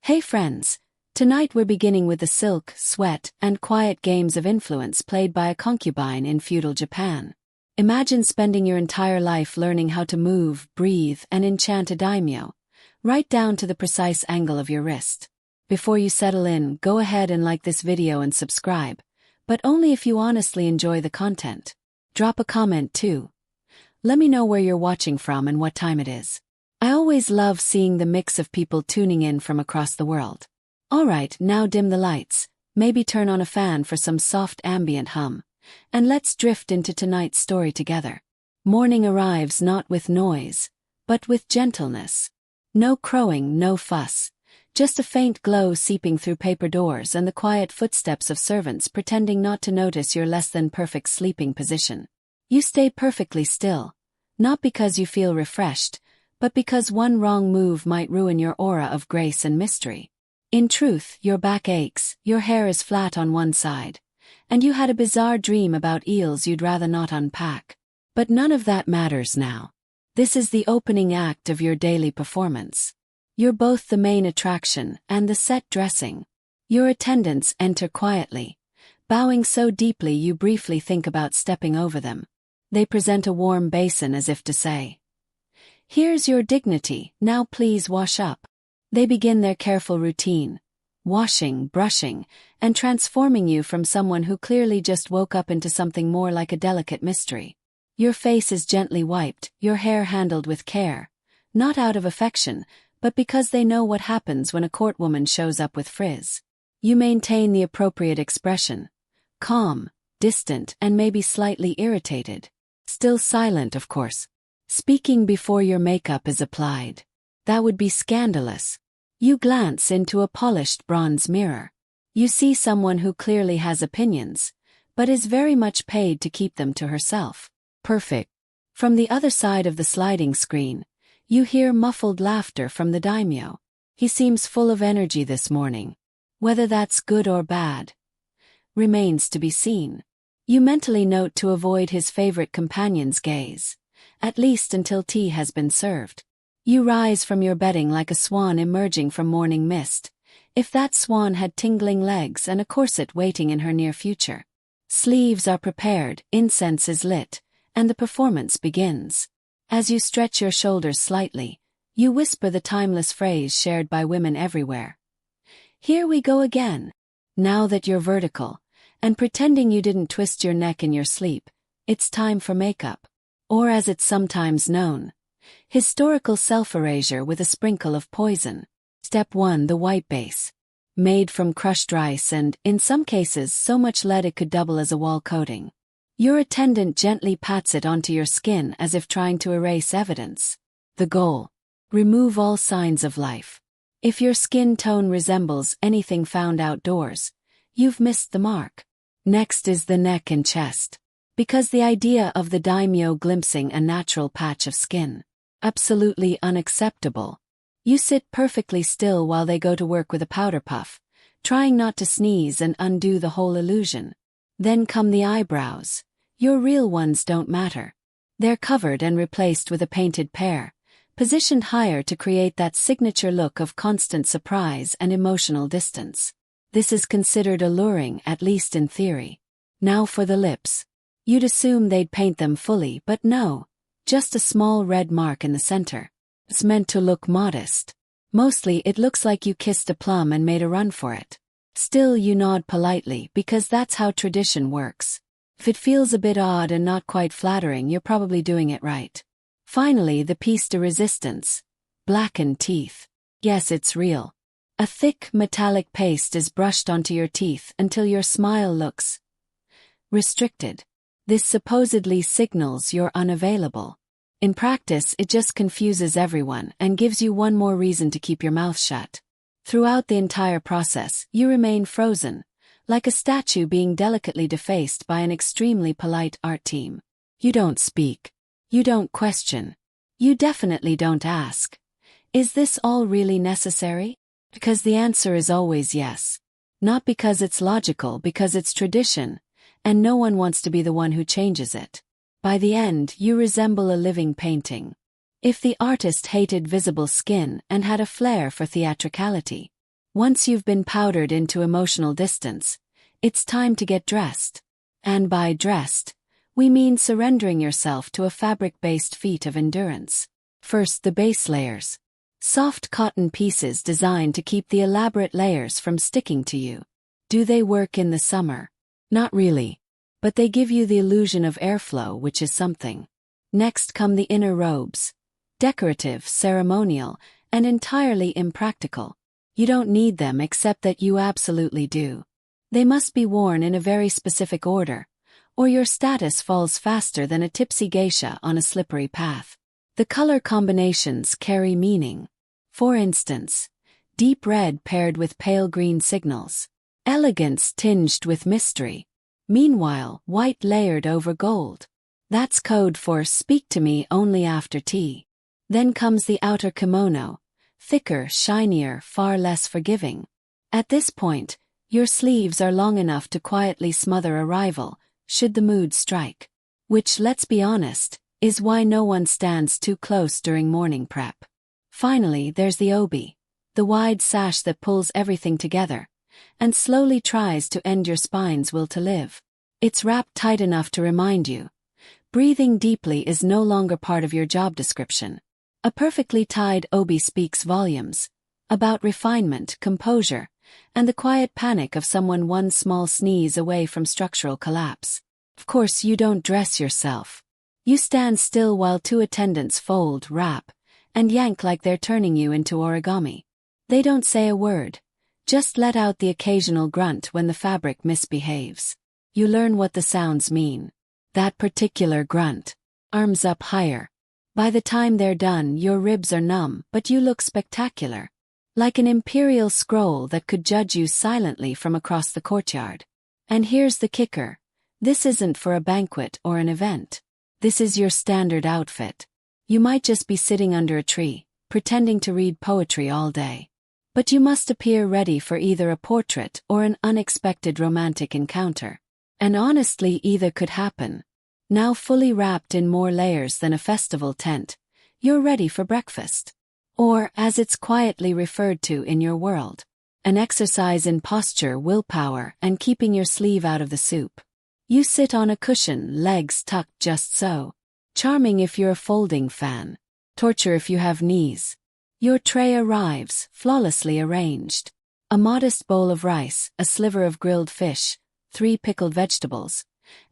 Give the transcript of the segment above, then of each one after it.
Hey friends, tonight we're beginning with the silk, sweat, and quiet games of influence played by a concubine in feudal Japan. Imagine spending your entire life learning how to move, breathe, and enchant a daimyo, right down to the precise angle of your wrist. Before you settle in, go ahead and like this video and subscribe, but only if you honestly enjoy the content. Drop a comment too. Let me know where you're watching from and what time it is. I always love seeing the mix of people tuning in from across the world. Alright, now dim the lights, maybe turn on a fan for some soft ambient hum, and let's drift into tonight's story together. Morning arrives not with noise, but with gentleness. No crowing, no fuss. Just a faint glow seeping through paper doors and the quiet footsteps of servants pretending not to notice your less-than-perfect sleeping position. You stay perfectly still, not because you feel refreshed, but because one wrong move might ruin your aura of grace and mystery. In truth, your back aches, your hair is flat on one side, and you had a bizarre dream about eels you'd rather not unpack. But none of that matters now. This is the opening act of your daily performance. You're both the main attraction and the set dressing. Your attendants enter quietly, bowing so deeply you briefly think about stepping over them. They present a warm basin as if to say, "Here's your dignity, now please wash up." They begin their careful routine, washing, brushing, and transforming you from someone who clearly just woke up into something more like a delicate mystery. Your face is gently wiped, your hair handled with care, not out of affection, but because they know what happens when a courtwoman shows up with frizz. You maintain the appropriate expression, calm, distant, and maybe slightly irritated. Still silent, of course. Speaking before your makeup is applied. That would be scandalous. You glance into a polished bronze mirror. You see someone who clearly has opinions, but is very much paid to keep them to herself. Perfect. From the other side of the sliding screen, you hear muffled laughter from the daimyo. He seems full of energy this morning. Whether that's good or bad remains to be seen. You mentally note to avoid his favorite companion's gaze, at least until tea has been served. You rise from your bedding like a swan emerging from morning mist, if that swan had tingling legs and a corset waiting in her near future. Sleeves are prepared, incense is lit, and the performance begins. As you stretch your shoulders slightly, you whisper the timeless phrase shared by women everywhere. "Here we go again." Now that you're vertical, and pretending you didn't twist your neck in your sleep, it's time for makeup. Or as it's sometimes known, historical self-erasure with a sprinkle of poison. Step 1. The white base. Made from crushed rice and, in some cases, so much lead it could double as a wall coating. Your attendant gently pats it onto your skin as if trying to erase evidence. The goal. Remove all signs of life. If your skin tone resembles anything found outdoors, you've missed the mark. Next is the neck and chest. Because the idea of the daimyo glimpsing a natural patch of skin. Absolutely unacceptable. You sit perfectly still while they go to work with a powder puff, trying not to sneeze and undo the whole illusion. Then come the eyebrows. Your real ones don't matter. They're covered and replaced with a painted pair, positioned higher to create that signature look of constant surprise and emotional distance. This is considered alluring, at least in theory. Now for the lips. You'd assume they'd paint them fully, but no, just a small red mark in the center. It's meant to look modest. Mostly it looks like you kissed a plum and made a run for it. Still you nod politely because that's how tradition works. If it feels a bit odd and not quite flattering, you're probably doing it right. Finally, the piece de resistance. Blackened teeth. Yes, it's real. A thick, metallic paste is brushed onto your teeth until your smile looks restricted. This supposedly signals you're unavailable. In practice, it just confuses everyone and gives you one more reason to keep your mouth shut. Throughout the entire process, you remain frozen, like a statue being delicately defaced by an extremely polite art team. You don't speak. You don't question. You definitely don't ask. Is this all really necessary? Because the answer is always yes. Not because it's logical, because it's tradition, and no one wants to be the one who changes it. By the end, you resemble a living painting. If the artist hated visible skin and had a flair for theatricality, Once you've been powdered into emotional distance, it's time to get dressed. And by dressed, we mean surrendering yourself to a fabric-based feat of endurance. First, the base layers. Soft cotton pieces designed to keep the elaborate layers from sticking to you. Do they work in the summer? Not really. But they give you the illusion of airflow, which is something. Next come the inner robes. Decorative, ceremonial, and entirely impractical. You don't need them except that you absolutely do. They must be worn in a very specific order, or your status falls faster than a tipsy geisha on a slippery path. The color combinations carry meaning. For instance, deep red paired with pale green signals. Elegance tinged with mystery. Meanwhile, white layered over gold. That's code for speak to me only after tea. Then comes the outer kimono. Thicker, shinier, far less forgiving. At this point, your sleeves are long enough to quietly smother a rival, should the mood strike. Which, let's be honest, is why no one stands too close during morning prep. Finally, there's the obi, the wide sash that pulls everything together, and slowly tries to end your spine's will to live. It's wrapped tight enough to remind you. Breathing deeply is no longer part of your job description. A perfectly tied obi speaks volumes about refinement, composure, and the quiet panic of someone one small sneeze away from structural collapse. Of course, you don't dress yourself. You stand still while two attendants fold, wrap, and yank like they're turning you into origami. They don't say a word, just let out the occasional grunt when the fabric misbehaves. You learn what the sounds mean. That particular grunt. Arms up higher. By the time they're done, your ribs are numb, but you look spectacular. Like an imperial scroll that could judge you silently from across the courtyard. And here's the kicker. This isn't for a banquet or an event. This is your standard outfit. You might just be sitting under a tree, pretending to read poetry all day. But you must appear ready for either a portrait or an unexpected romantic encounter. And honestly, either could happen. Now fully wrapped in more layers than a festival tent, you're ready for breakfast. Or, as it's quietly referred to in your world, an exercise in posture, willpower, and keeping your sleeve out of the soup. You sit on a cushion, legs tucked just so. Charming if you're a folding fan. Torture if you have knees. Your tray arrives, flawlessly arranged. A modest bowl of rice, a sliver of grilled fish, 3 pickled vegetables,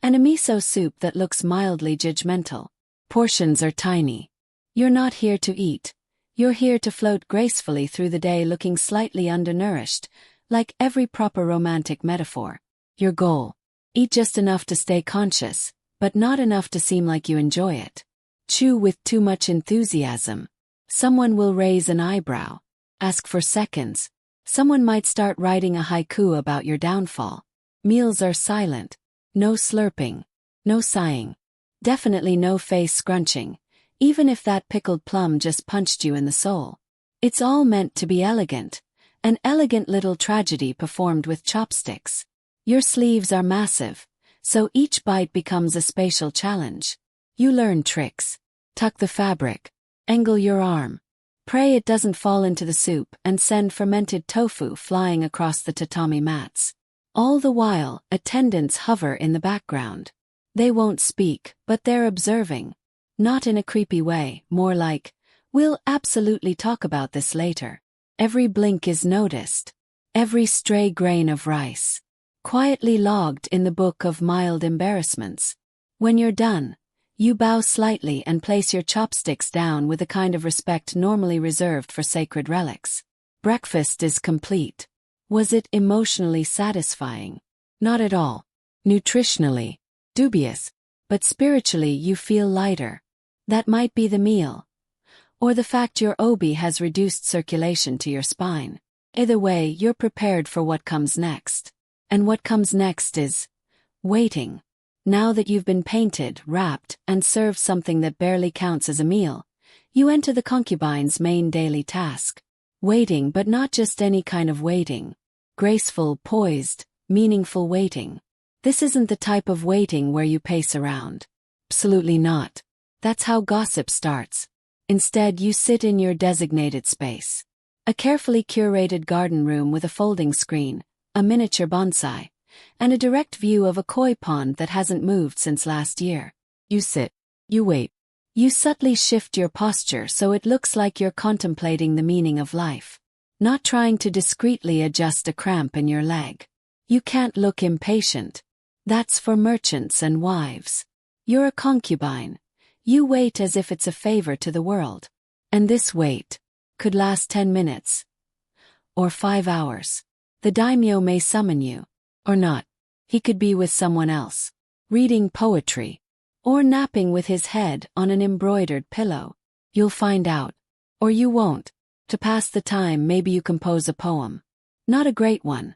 and a miso soup that looks mildly judgmental. Portions are tiny. You're not here to eat. You're here to float gracefully through the day looking slightly undernourished, like every proper romantic metaphor. Your goal. Eat just enough to stay conscious, but not enough to seem like you enjoy it. Chew with too much enthusiasm. Someone will raise an eyebrow. Ask for seconds. Someone might start writing a haiku about your downfall. Meals are silent. No slurping. No sighing. Definitely no face scrunching, even if that pickled plum just punched you in the soul. It's all meant to be elegant. An elegant little tragedy performed with chopsticks. Your sleeves are massive, so each bite becomes a spatial challenge. You learn tricks. Tuck the fabric. Angle your arm. Pray it doesn't fall into the soup and send fermented tofu flying across the tatami mats. All the while, attendants hover in the background. They won't speak, but they're observing. Not in a creepy way, more like, we'll absolutely talk about this later. Every blink is noticed. Every stray grain of rice. Quietly logged in the book of mild embarrassments. When you're done, you bow slightly and place your chopsticks down with a kind of respect normally reserved for sacred relics. Breakfast is complete. Was it emotionally satisfying? Not at all. Nutritionally, dubious. But spiritually you feel lighter. That might be the meal. Or the fact your obi has reduced circulation to your spine. Either way, you're prepared for what comes next. And what comes next is waiting. Now that you've been painted, wrapped, and served something that barely counts as a meal, you enter the concubine's main daily task. Waiting, but not just any kind of waiting. Graceful, poised, meaningful waiting. This isn't the type of waiting where you pace around. Absolutely not. That's how gossip starts. Instead, you sit in your designated space. A carefully curated garden room with a folding screen, a miniature bonsai, and a direct view of a koi pond that hasn't moved since last year. You sit. You wait. You subtly shift your posture so it looks like you're contemplating the meaning of life, not trying to discreetly adjust a cramp in your leg. You can't look impatient. That's for merchants and wives. You're a concubine. You wait as if it's a favor to the world. And this wait could last 10 minutes. Or 5 hours. The daimyo may summon you. Or not. He could be with someone else. Reading poetry. Or napping with his head on an embroidered pillow. You'll find out. Or you won't. To pass the time, maybe you compose a poem. Not a great one.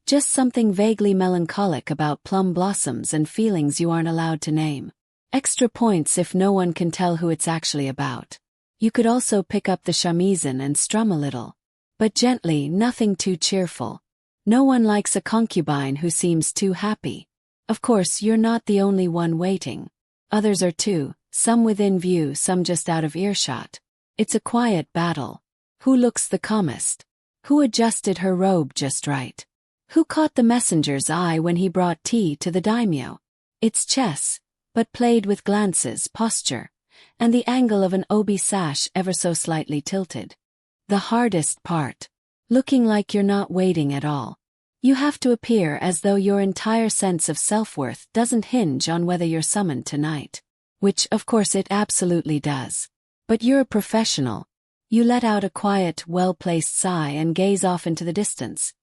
Just something vaguely melancholic about plum blossoms and feelings you aren't allowed to name. Extra points if no one can tell who it's actually about. You could also pick up the shamisen and strum a little. But gently, nothing too cheerful. No one likes a concubine who seems too happy. Of course, you're not the only one waiting. Others are too, some within view, some just out of earshot. It's a quiet battle. Who looks the calmest? Who adjusted her robe just right? Who caught the messenger's eye when he brought tea to the daimyo? It's chess, but played with glances, posture, and the angle of an obi sash ever so slightly tilted. The hardest part. Looking like you're not waiting at all. You have to appear as though your entire sense of self-worth doesn't hinge on whether you're summoned tonight. Which, of course, it absolutely does. But you're a professional. You let out a quiet, well-placed sigh and gaze off into the distance,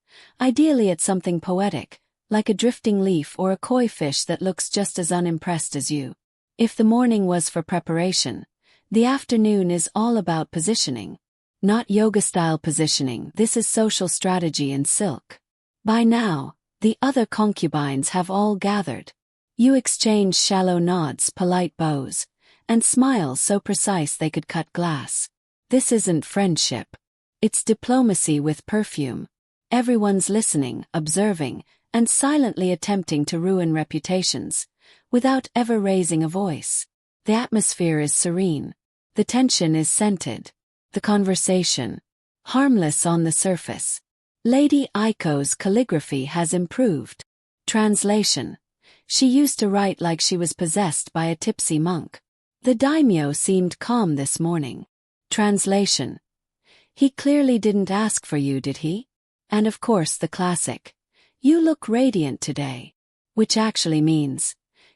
ideally at something poetic, like a drifting leaf or a koi fish that looks just as unimpressed as you. If the morning was for preparation, the afternoon is all about positioning. Not yoga-style positioning, this is social strategy in silk. By now, the other concubines have all gathered. You exchange shallow nods, polite bows, and smiles so precise they could cut glass. This isn't friendship. It's diplomacy with perfume. Everyone's listening, observing, and silently attempting to ruin reputations, without ever raising a voice. The atmosphere is serene. The tension is scented. The conversation, harmless on the surface. Lady Aiko's calligraphy has improved. Translation. She used to write like she was possessed by a tipsy monk. The daimyo seemed calm this morning. Translation. He clearly didn't ask for you, did he? And of course the classic. You look radiant today. Which actually means,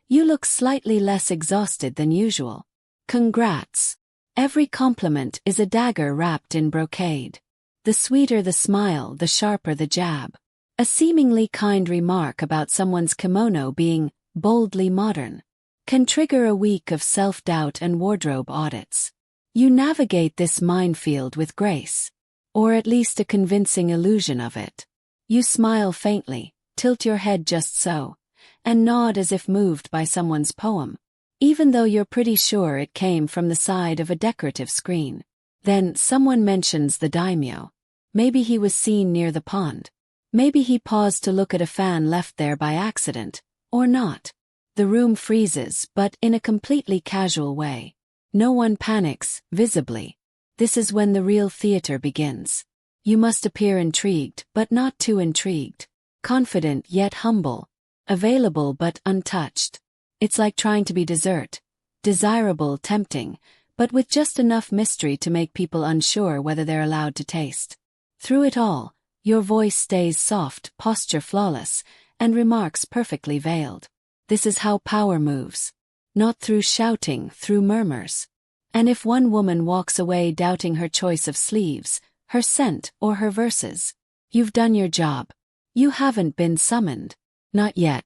you look slightly less exhausted than usual. Congrats. Every compliment is a dagger wrapped in brocade. The sweeter the smile, the sharper the jab. A seemingly kind remark about someone's kimono being boldly modern can trigger a week of self-doubt and wardrobe audits. You navigate this minefield with grace, or at least a convincing illusion of it. You smile faintly, tilt your head just so, and nod as if moved by someone's poem, even though you're pretty sure it came from the side of a decorative screen. Then someone mentions the daimyo. Maybe he was seen near the pond. Maybe he paused to look at a fan left there by accident, or not. The room freezes, but in a completely casual way. No one panics, visibly. This is when the real theater begins. You must appear intrigued, but not too intrigued. Confident yet humble. Available but untouched. It's like trying to be dessert. Desirable, tempting, but with just enough mystery to make people unsure whether they're allowed to taste. Through it all, your voice stays soft, posture flawless, and remarks perfectly veiled. This is how power moves. Not through shouting, through murmurs. And if one woman walks away doubting her choice of sleeves, her scent, or her verses, you've done your job. You haven't been summoned. Not yet.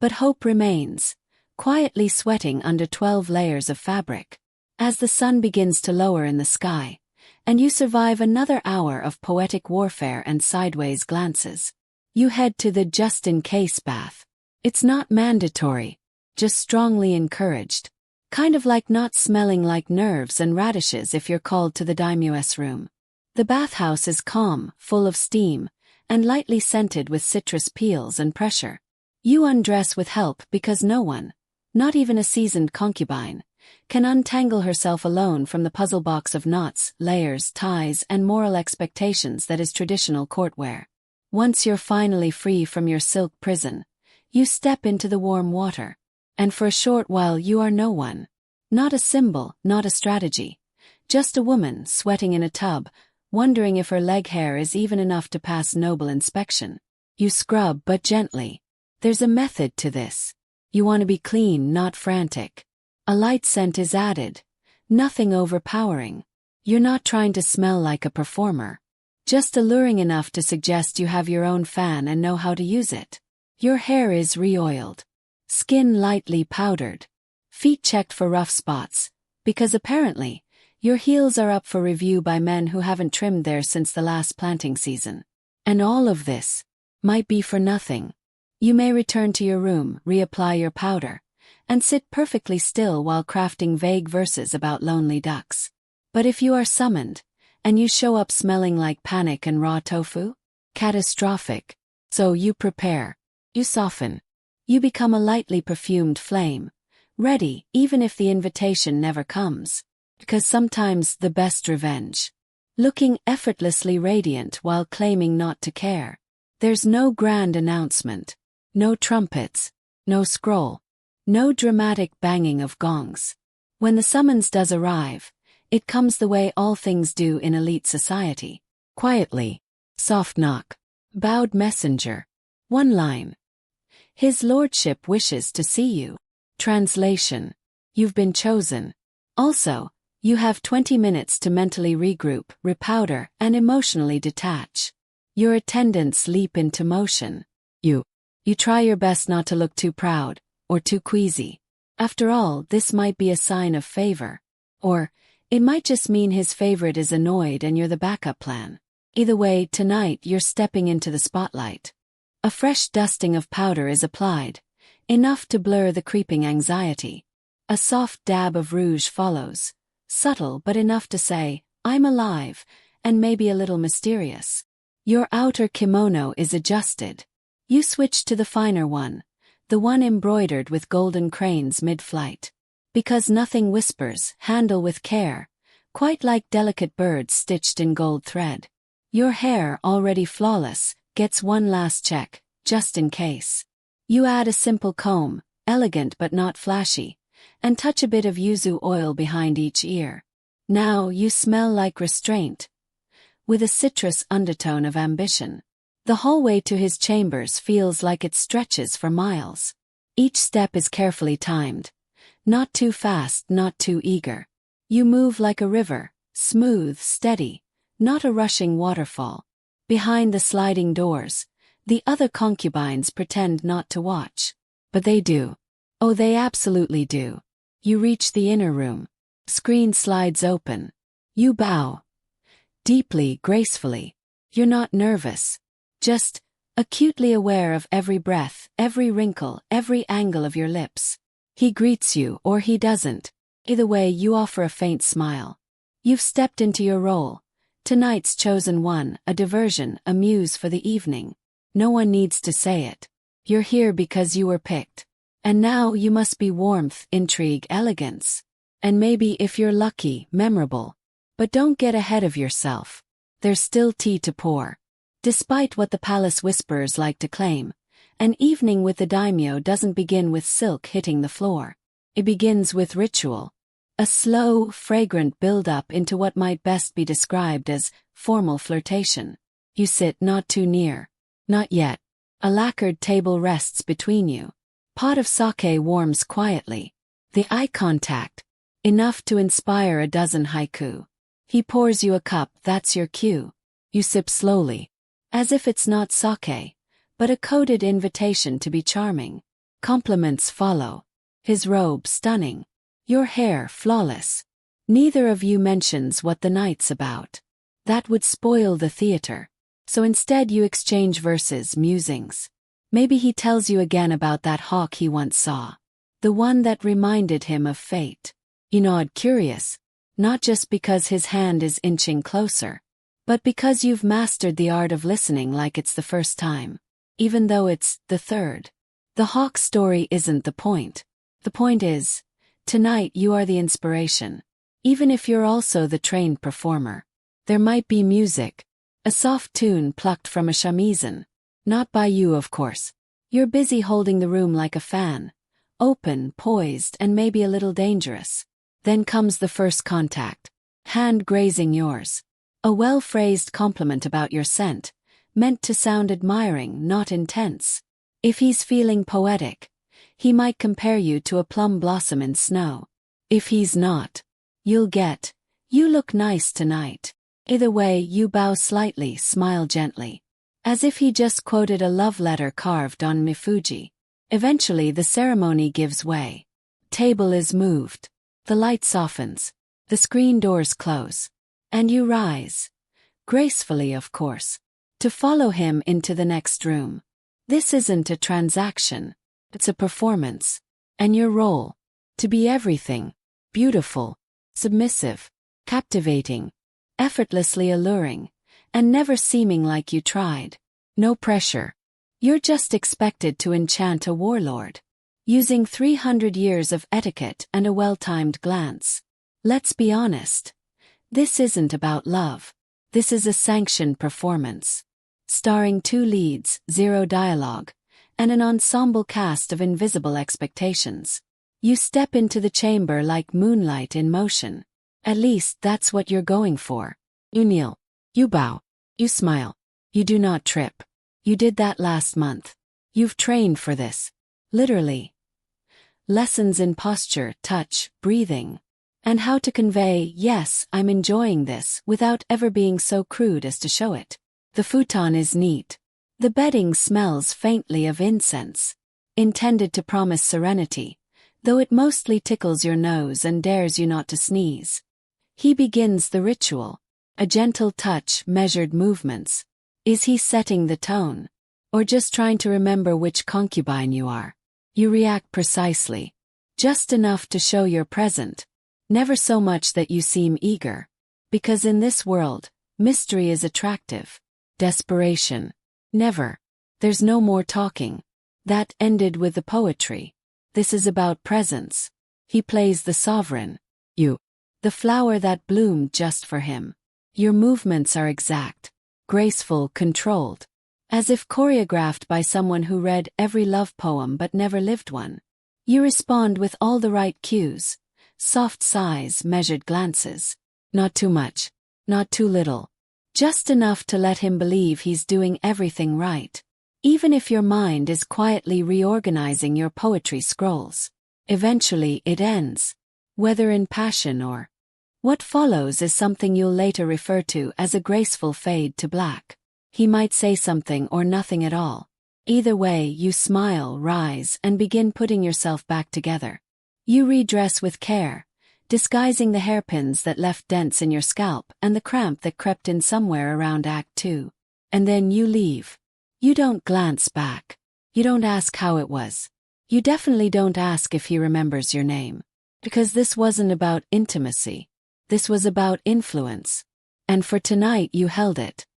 But hope remains, quietly sweating under 12 layers of fabric. As the sun begins to lower in the sky, and you survive another hour of poetic warfare and sideways glances, you head to the just-in-case bath. It's not mandatory, just strongly encouraged. Kind of like not smelling like nerves and radishes if you're called to the daimyo's room. The bathhouse is calm, full of steam, and lightly scented with citrus peels and pressure. You undress with help because no one, not even a seasoned concubine, can untangle herself alone from the puzzle box of knots, layers, ties, and moral expectations that is traditional courtwear. Once you're finally free from your silk prison, you step into the warm water. And for a short while you are no one. Not a symbol, not a strategy. Just a woman sweating in a tub, wondering if her leg hair is even enough to pass noble inspection. You scrub, but gently. There's a method to this. You want to be clean, not frantic. A light scent is added. Nothing overpowering. You're not trying to smell like a performer. Just alluring enough to suggest you have your own fan and know how to use it. Your hair is re-oiled. Skin lightly powdered. Feet checked for rough spots, because apparently, your heels are up for review by men who haven't trimmed theirs since the last planting season. And all of this might be for nothing. You may return to your room, reapply your powder, and sit perfectly still while crafting vague verses about lonely ducks. But if you are summoned, and you show up smelling like panic and raw tofu? Catastrophic. So you prepare. You soften. You become a lightly perfumed flame, ready even if the invitation never comes. Because sometimes the best revenge. Looking effortlessly radiant while claiming not to care. There's no grand announcement. No trumpets. No scroll. No dramatic banging of gongs. When the summons does arrive, it comes the way all things do in elite society. Quietly. Soft knock. Bowed messenger. One line. His lordship wishes to see you. Translation. You've been chosen. Also, you have 20 minutes to mentally regroup, repowder, and emotionally detach. Your attendants leap into motion. You try your best not to look too proud, or too queasy. After all, this might be a sign of favor. Or, it might just mean his favorite is annoyed and you're the backup plan. Either way, tonight you're stepping into the spotlight. A fresh dusting of powder is applied, enough to blur the creeping anxiety. A soft dab of rouge follows, subtle but enough to say, I'm alive, and maybe a little mysterious. Your outer kimono is adjusted. You switch to the finer one, the one embroidered with golden cranes mid-flight. Because nothing whispers, handle with care, quite like delicate birds stitched in gold thread. Your hair, already flawless, gets one last check, just in case. You add a simple comb, elegant but not flashy, and touch a bit of yuzu oil behind each ear. Now you smell like restraint, with a citrus undertone of ambition. The hallway to his chambers feels like it stretches for miles. Each step is carefully timed. Not too fast, not too eager. You move like a river, smooth, steady, not a rushing waterfall. Behind the sliding doors, the other concubines pretend not to watch. But they do. Oh, they absolutely do. You reach the inner room. Screen slides open. You bow. Deeply, gracefully. You're not nervous. Just acutely aware of every breath, every wrinkle, every angle of your lips. He greets you, or he doesn't. Either way, you offer a faint smile. You've stepped into your role. Tonight's chosen one, a diversion, a muse for the evening. No one needs to say it. You're here because you were picked. And now you must be warmth, intrigue, elegance. And maybe, if you're lucky, memorable. But don't get ahead of yourself. There's still tea to pour. Despite what the palace whisperers like to claim, an evening with the daimyo doesn't begin with silk hitting the floor. It begins with ritual. A slow, fragrant build-up into what might best be described as formal flirtation. You sit not too near. Not yet. A lacquered table rests between you. Pot of sake warms quietly. The eye contact. Enough to inspire a dozen haiku. He pours you a cup, that's your cue. You sip slowly. As if it's not sake, but a coded invitation to be charming. Compliments follow. His robe stunning. Your hair flawless. Neither of you mentions what the night's about. That would spoil the theater. So instead you exchange verses, musings. Maybe he tells you again about that hawk he once saw. The one that reminded him of fate. You nod curious. Not just because his hand is inching closer, but because you've mastered the art of listening like it's the first time. Even though it's the third. The hawk story isn't the point. The point is, Tonight you are the inspiration. Even if you're also the trained performer. There might be music. A soft tune plucked from a shamisen. Not by you, of course. You're busy holding the room like a fan. Open, poised, and maybe a little dangerous. Then comes the first contact. Hand grazing yours. A well-phrased compliment about your scent, meant to sound admiring, not intense. If he's feeling poetic, he might compare you to a plum blossom in snow. If he's not, you'll get, "You look nice tonight." Either way, you bow slightly, smile gently. As if he just quoted a love letter carved on Mifuji. Eventually the ceremony gives way. Table is moved. The light softens. The screen doors close. And you rise. Gracefully, of course. To follow him into the next room. This isn't a transaction. It's a performance. And your role. To be everything. Beautiful. Submissive. Captivating. Effortlessly alluring. And never seeming like you tried. No pressure. You're just expected to enchant a warlord. Using 300 years of etiquette and a well-timed glance. Let's be honest. This isn't about love. This is a sanctioned performance. Starring 2 leads, 0 dialogue, and an ensemble cast of invisible expectations. You step into the chamber like moonlight in motion. At least that's what you're going for. You kneel. You bow. You smile. You do not trip. You did that last month. You've trained for this. Literally. Lessons in posture, touch, breathing. And how to convey, "Yes, I'm enjoying this," without ever being so crude as to show it. The futon is neat. The bedding smells faintly of incense. Intended to promise serenity, though it mostly tickles your nose and dares you not to sneeze. He begins the ritual. A gentle touch, measured movements. Is he setting the tone? Or just trying to remember which concubine you are? You react precisely. Just enough to show you're present. Never so much that you seem eager. Because in this world, mystery is attractive. Desperation. Never. There's no more talking. That ended with the poetry. This is about presence. He plays the sovereign. You. The flower that bloomed just for him. Your movements are exact. Graceful, controlled. As if choreographed by someone who read every love poem but never lived one. You respond with all the right cues. Soft sighs, measured glances. Not too much. Not too little. Just enough to let him believe he's doing everything right. Even if your mind is quietly reorganizing your poetry scrolls. Eventually it ends. Whether in passion or... What follows is something you'll later refer to as a graceful fade to black. He might say something or nothing at all. Either way, you smile, rise, and begin putting yourself back together. You redress with care, disguising the hairpins that left dents in your scalp and the cramp that crept in somewhere around Act 2. And then you leave. You don't glance back. You don't ask how it was. You definitely don't ask if he remembers your name. Because this wasn't about intimacy. This was about influence. And for tonight you held it.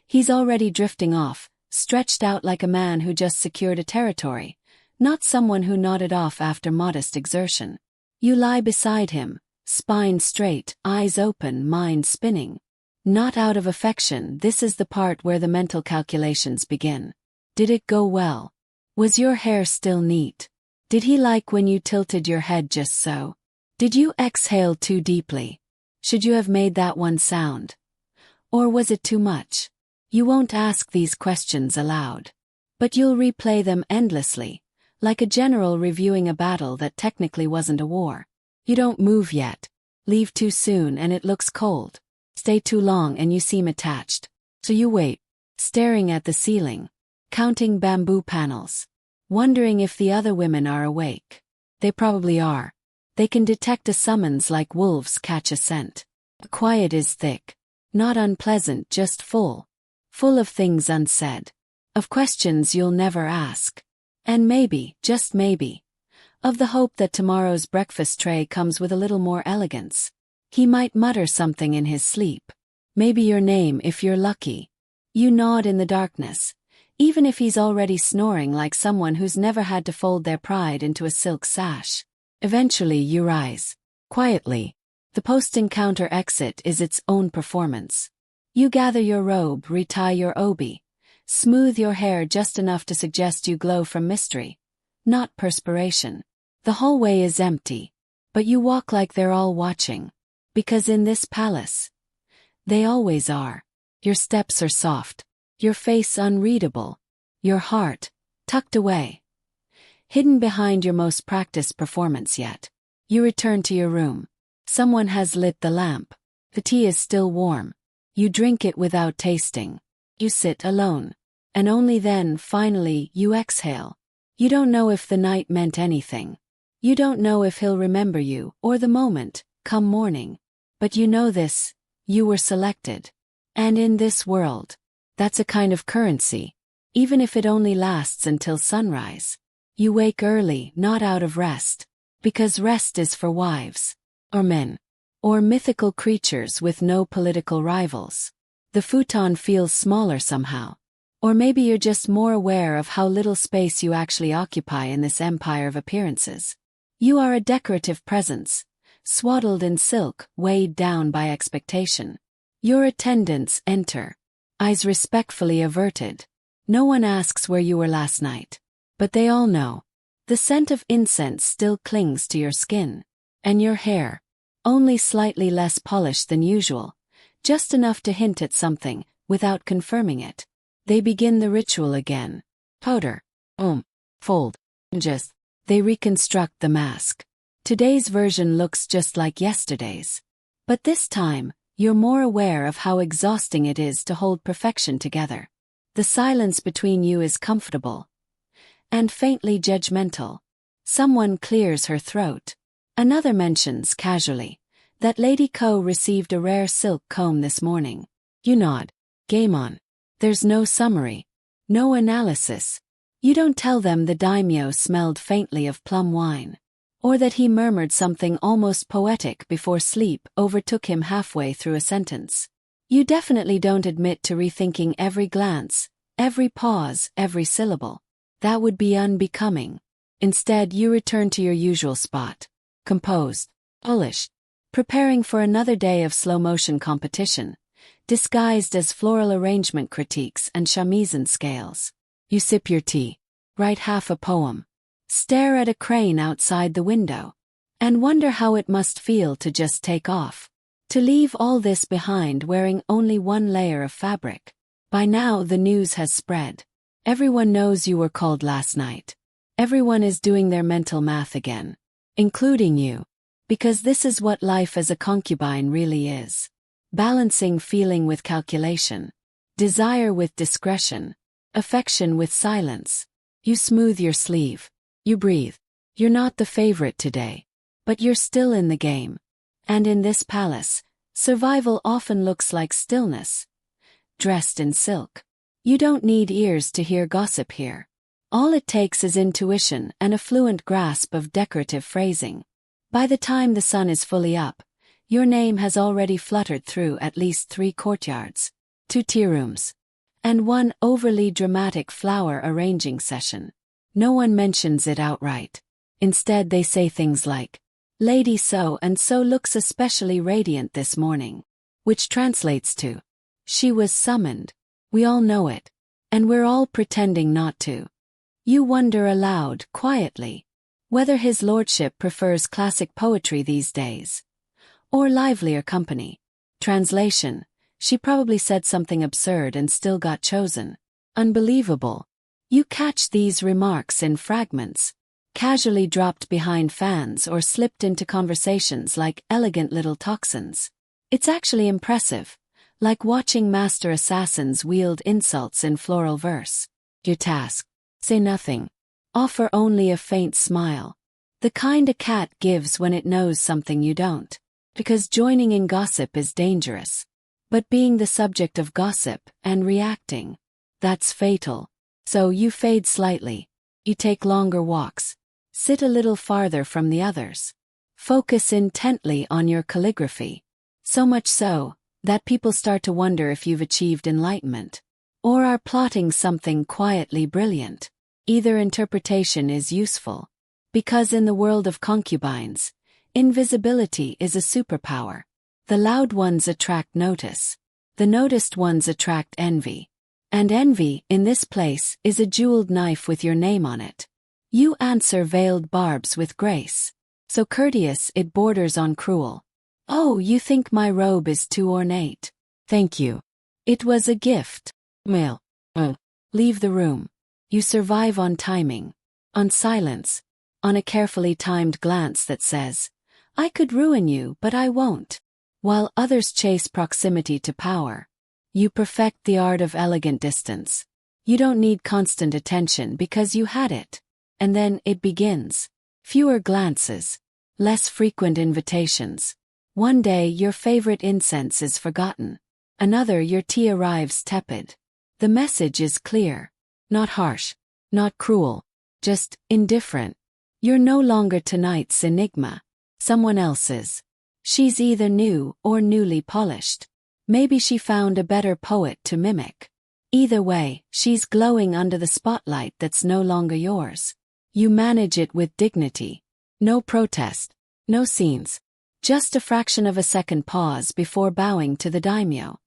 He's already drifting off, stretched out like a man who just secured a territory, not someone who nodded off after modest exertion. You lie beside him, spine straight, eyes open, mind spinning. Not out of affection, this is the part where the mental calculations begin. Did it go well? Was your hair still neat? Did he like when you tilted your head just so? Did you exhale too deeply? Should you have made that one sound? Or was it too much? You won't ask these questions aloud. But you'll replay them endlessly, like a general reviewing a battle that technically wasn't a war. You don't move yet. Leave too soon and it looks cold. Stay too long and you seem attached. So you wait, staring at the ceiling, counting bamboo panels, wondering if the other women are awake. They probably are. They can detect a summons like wolves catch a scent. The quiet is thick. Not unpleasant, just full. Full of things unsaid. Of questions you'll never ask. And maybe, just maybe, of the hope that tomorrow's breakfast tray comes with a little more elegance. He might mutter something in his sleep. Maybe your name if you're lucky. You nod in the darkness, even if he's already snoring like someone who's never had to fold their pride into a silk sash. Eventually you rise. Quietly. The post-encounter exit is its own performance. You gather your robe, retie your obi, smooth your hair just enough to suggest you glow from mystery, not perspiration. The hallway is empty, but you walk like they're all watching. Because in this palace, they always are. Your steps are soft, your face unreadable, your heart tucked away, hidden behind your most practiced performance yet. You return to your room. Someone has lit the lamp. The tea is still warm. You drink it without tasting. You sit alone. And only then, finally, you exhale. You don't know if the night meant anything. You don't know if he'll remember you, or the moment, come morning. But you know this, you were selected. And in this world, that's a kind of currency, even if it only lasts until sunrise. You wake early, not out of rest, because rest is for wives, or men, or mythical creatures with no political rivals. The futon feels smaller somehow. Or maybe you're just more aware of how little space you actually occupy in this empire of appearances. You are a decorative presence, swaddled in silk, weighed down by expectation. Your attendants enter, eyes respectfully averted. No one asks where you were last night. But they all know. The scent of incense still clings to your skin. And your hair, only slightly less polished than usual, just enough to hint at something, without confirming it. They begin the ritual again. Powder. Fold. Just. They reconstruct the mask. Today's version looks just like yesterday's. But this time, you're more aware of how exhausting it is to hold perfection together. The silence between you is comfortable. And faintly judgmental. Someone clears her throat. Another mentions, casually, that Lady Ko received a rare silk comb this morning. You nod. Game on. There's no summary. No analysis. You don't tell them the daimyo smelled faintly of plum wine. Or that he murmured something almost poetic before sleep overtook him halfway through a sentence. You definitely don't admit to rethinking every glance, every pause, every syllable. That would be unbecoming. Instead, you return to your usual spot. Composed. Polished. Preparing for another day of slow-motion competition, disguised as floral arrangement critiques and shamisen scales. You sip your tea, write half a poem, stare at a crane outside the window, and wonder how it must feel to just take off. To leave all this behind wearing only one layer of fabric. By now the news has spread. Everyone knows you were called last night. Everyone is doing their mental math again. Including you. Because this is what life as a concubine really is. Balancing feeling with calculation. Desire with discretion. Affection with silence. You smooth your sleeve. You breathe. You're not the favorite today. But you're still in the game. And in this palace, survival often looks like stillness. Dressed in silk. You don't need ears to hear gossip here. All it takes is intuition and a fluent grasp of decorative phrasing. By the time the sun is fully up, your name has already fluttered through at least 3 courtyards, 2 tea rooms, and 1 overly dramatic flower arranging session. No one mentions it outright. Instead they say things like, Lady so-and-so looks especially radiant this morning. Which translates to, she was summoned. We all know it. And we're all pretending not to. You wonder aloud, quietly, whether his lordship prefers classic poetry these days. Or livelier company. Translation, she probably said something absurd and still got chosen. Unbelievable. You catch these remarks in fragments, casually dropped behind fans or slipped into conversations like elegant little toxins. It's actually impressive, like watching master assassins wield insults in floral verse. Your task. Say nothing. Offer only a faint smile. The kind a cat gives when it knows something you don't. Because joining in gossip is dangerous. But being the subject of gossip and reacting, that's fatal. So you fade slightly. You take longer walks. Sit a little farther from the others. Focus intently on your calligraphy. So much so, that people start to wonder if you've achieved enlightenment. Or are plotting something quietly brilliant. Either interpretation is useful. Because in the world of concubines, invisibility is a superpower. The loud ones attract notice. The noticed ones attract envy. And envy, in this place, is a jeweled knife with your name on it. You answer veiled barbs with grace. So courteous it borders on cruel. Oh, you think my robe is too ornate. Thank you. It was a gift. Mail. Leave the room. You survive on timing. On silence. On a carefully timed glance that says, I could ruin you, but I won't. While others chase proximity to power, you perfect the art of elegant distance. You don't need constant attention because you had it. And then it begins. Fewer glances. Less frequent invitations. One day your favorite incense is forgotten. Another your tea arrives tepid. The message is clear. Not harsh. Not cruel. Just indifferent. You're no longer tonight's enigma. Someone else's. She's either new or newly polished. Maybe she found a better poet to mimic. Either way, she's glowing under the spotlight that's no longer yours. You manage it with dignity. No protest. No scenes. Just a fraction of a second pause before bowing to the daimyo.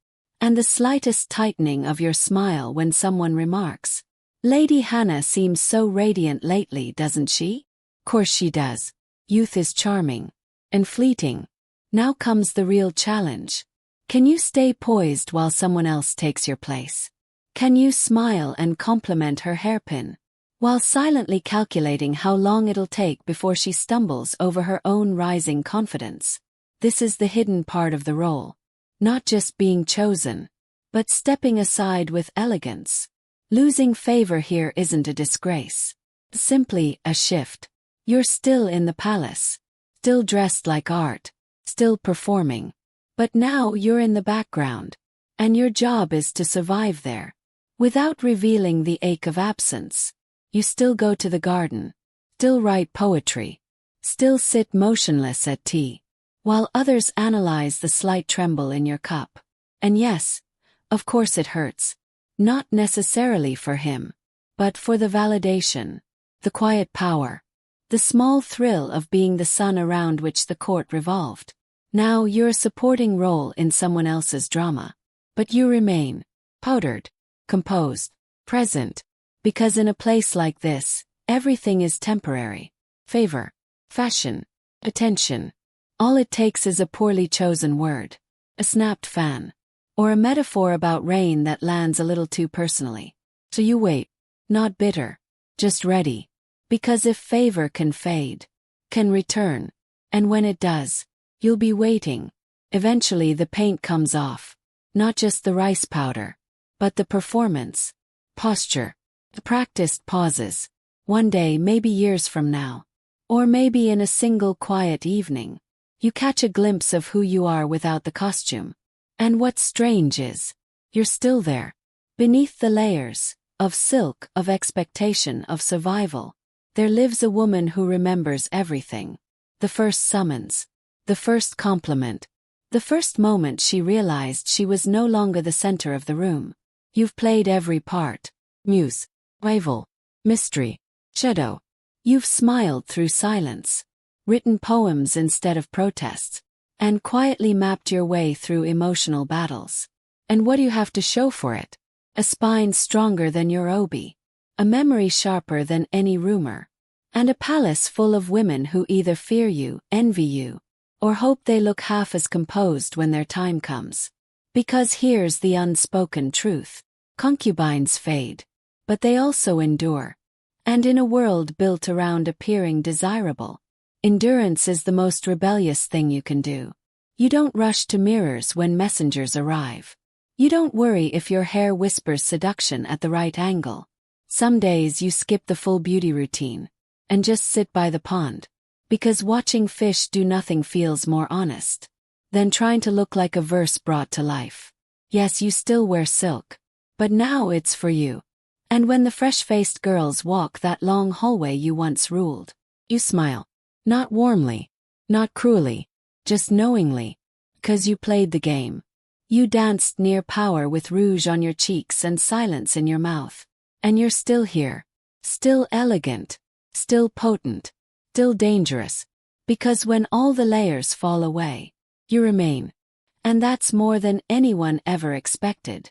And the slightest tightening of your smile when someone remarks, Lady Hannah seems so radiant lately, doesn't she? Course she does. Youth is charming. And fleeting. Now comes the real challenge. Can you stay poised while someone else takes your place? Can you smile and compliment her hairpin, while silently calculating how long it'll take before she stumbles over her own rising confidence? This is the hidden part of the role. Not just being chosen, but stepping aside with elegance. Losing favor here isn't a disgrace. Simply a shift. You're still in the palace. Still dressed like art. Still performing. But now you're in the background. And your job is to survive there. Without revealing the ache of absence. You still go to the garden. Still write poetry. Still sit motionless at tea. While others analyze the slight tremble in your cup. And yes, of course it hurts. Not necessarily for him. But for the validation. The quiet power. The small thrill of being the sun around which the court revolved. Now you're a supporting role in someone else's drama. But you remain. Powdered. Composed. Present. Because in a place like this, everything is temporary. Favor. Fashion. Attention. All it takes is a poorly chosen word. A snapped fan. Or a metaphor about rain that lands a little too personally. So you wait. Not bitter. Just ready. Because if favor can fade, can return, and when it does, you'll be waiting. Eventually the paint comes off. Not just the rice powder, but the performance, posture, the practiced pauses. One day, maybe years from now, or maybe in a single quiet evening, you catch a glimpse of who you are without the costume. And what's strange is, you're still there, beneath the layers of silk, of expectation, of survival. There lives a woman who remembers everything. The first summons. The first compliment. The first moment she realized she was no longer the center of the room. You've played every part. Muse. Rival. Mystery. Shadow. You've smiled through silence. Written poems instead of protests. And quietly mapped your way through emotional battles. And what do you have to show for it? A spine stronger than your obi. A memory sharper than any rumor. And a palace full of women who either fear you, envy you, or hope they look half as composed when their time comes. Because here's the unspoken truth. Concubines fade. But they also endure. And in a world built around appearing desirable, endurance is the most rebellious thing you can do. You don't rush to mirrors when messengers arrive. You don't worry if your hair whispers seduction at the right angle. Some days you skip the full beauty routine and just sit by the pond, because watching fish do nothing feels more honest than trying to look like a verse brought to life. Yes, you still wear silk, but now it's for you. And when the fresh-faced girls walk that long hallway you once ruled, you smile. Not warmly, not cruelly, just knowingly, 'cause you played the game. You danced near power with rouge on your cheeks and silence in your mouth. And you're still here. Still elegant. Still potent. still dangerous. Because when all the layers fall away, you remain. And that's more than anyone ever expected.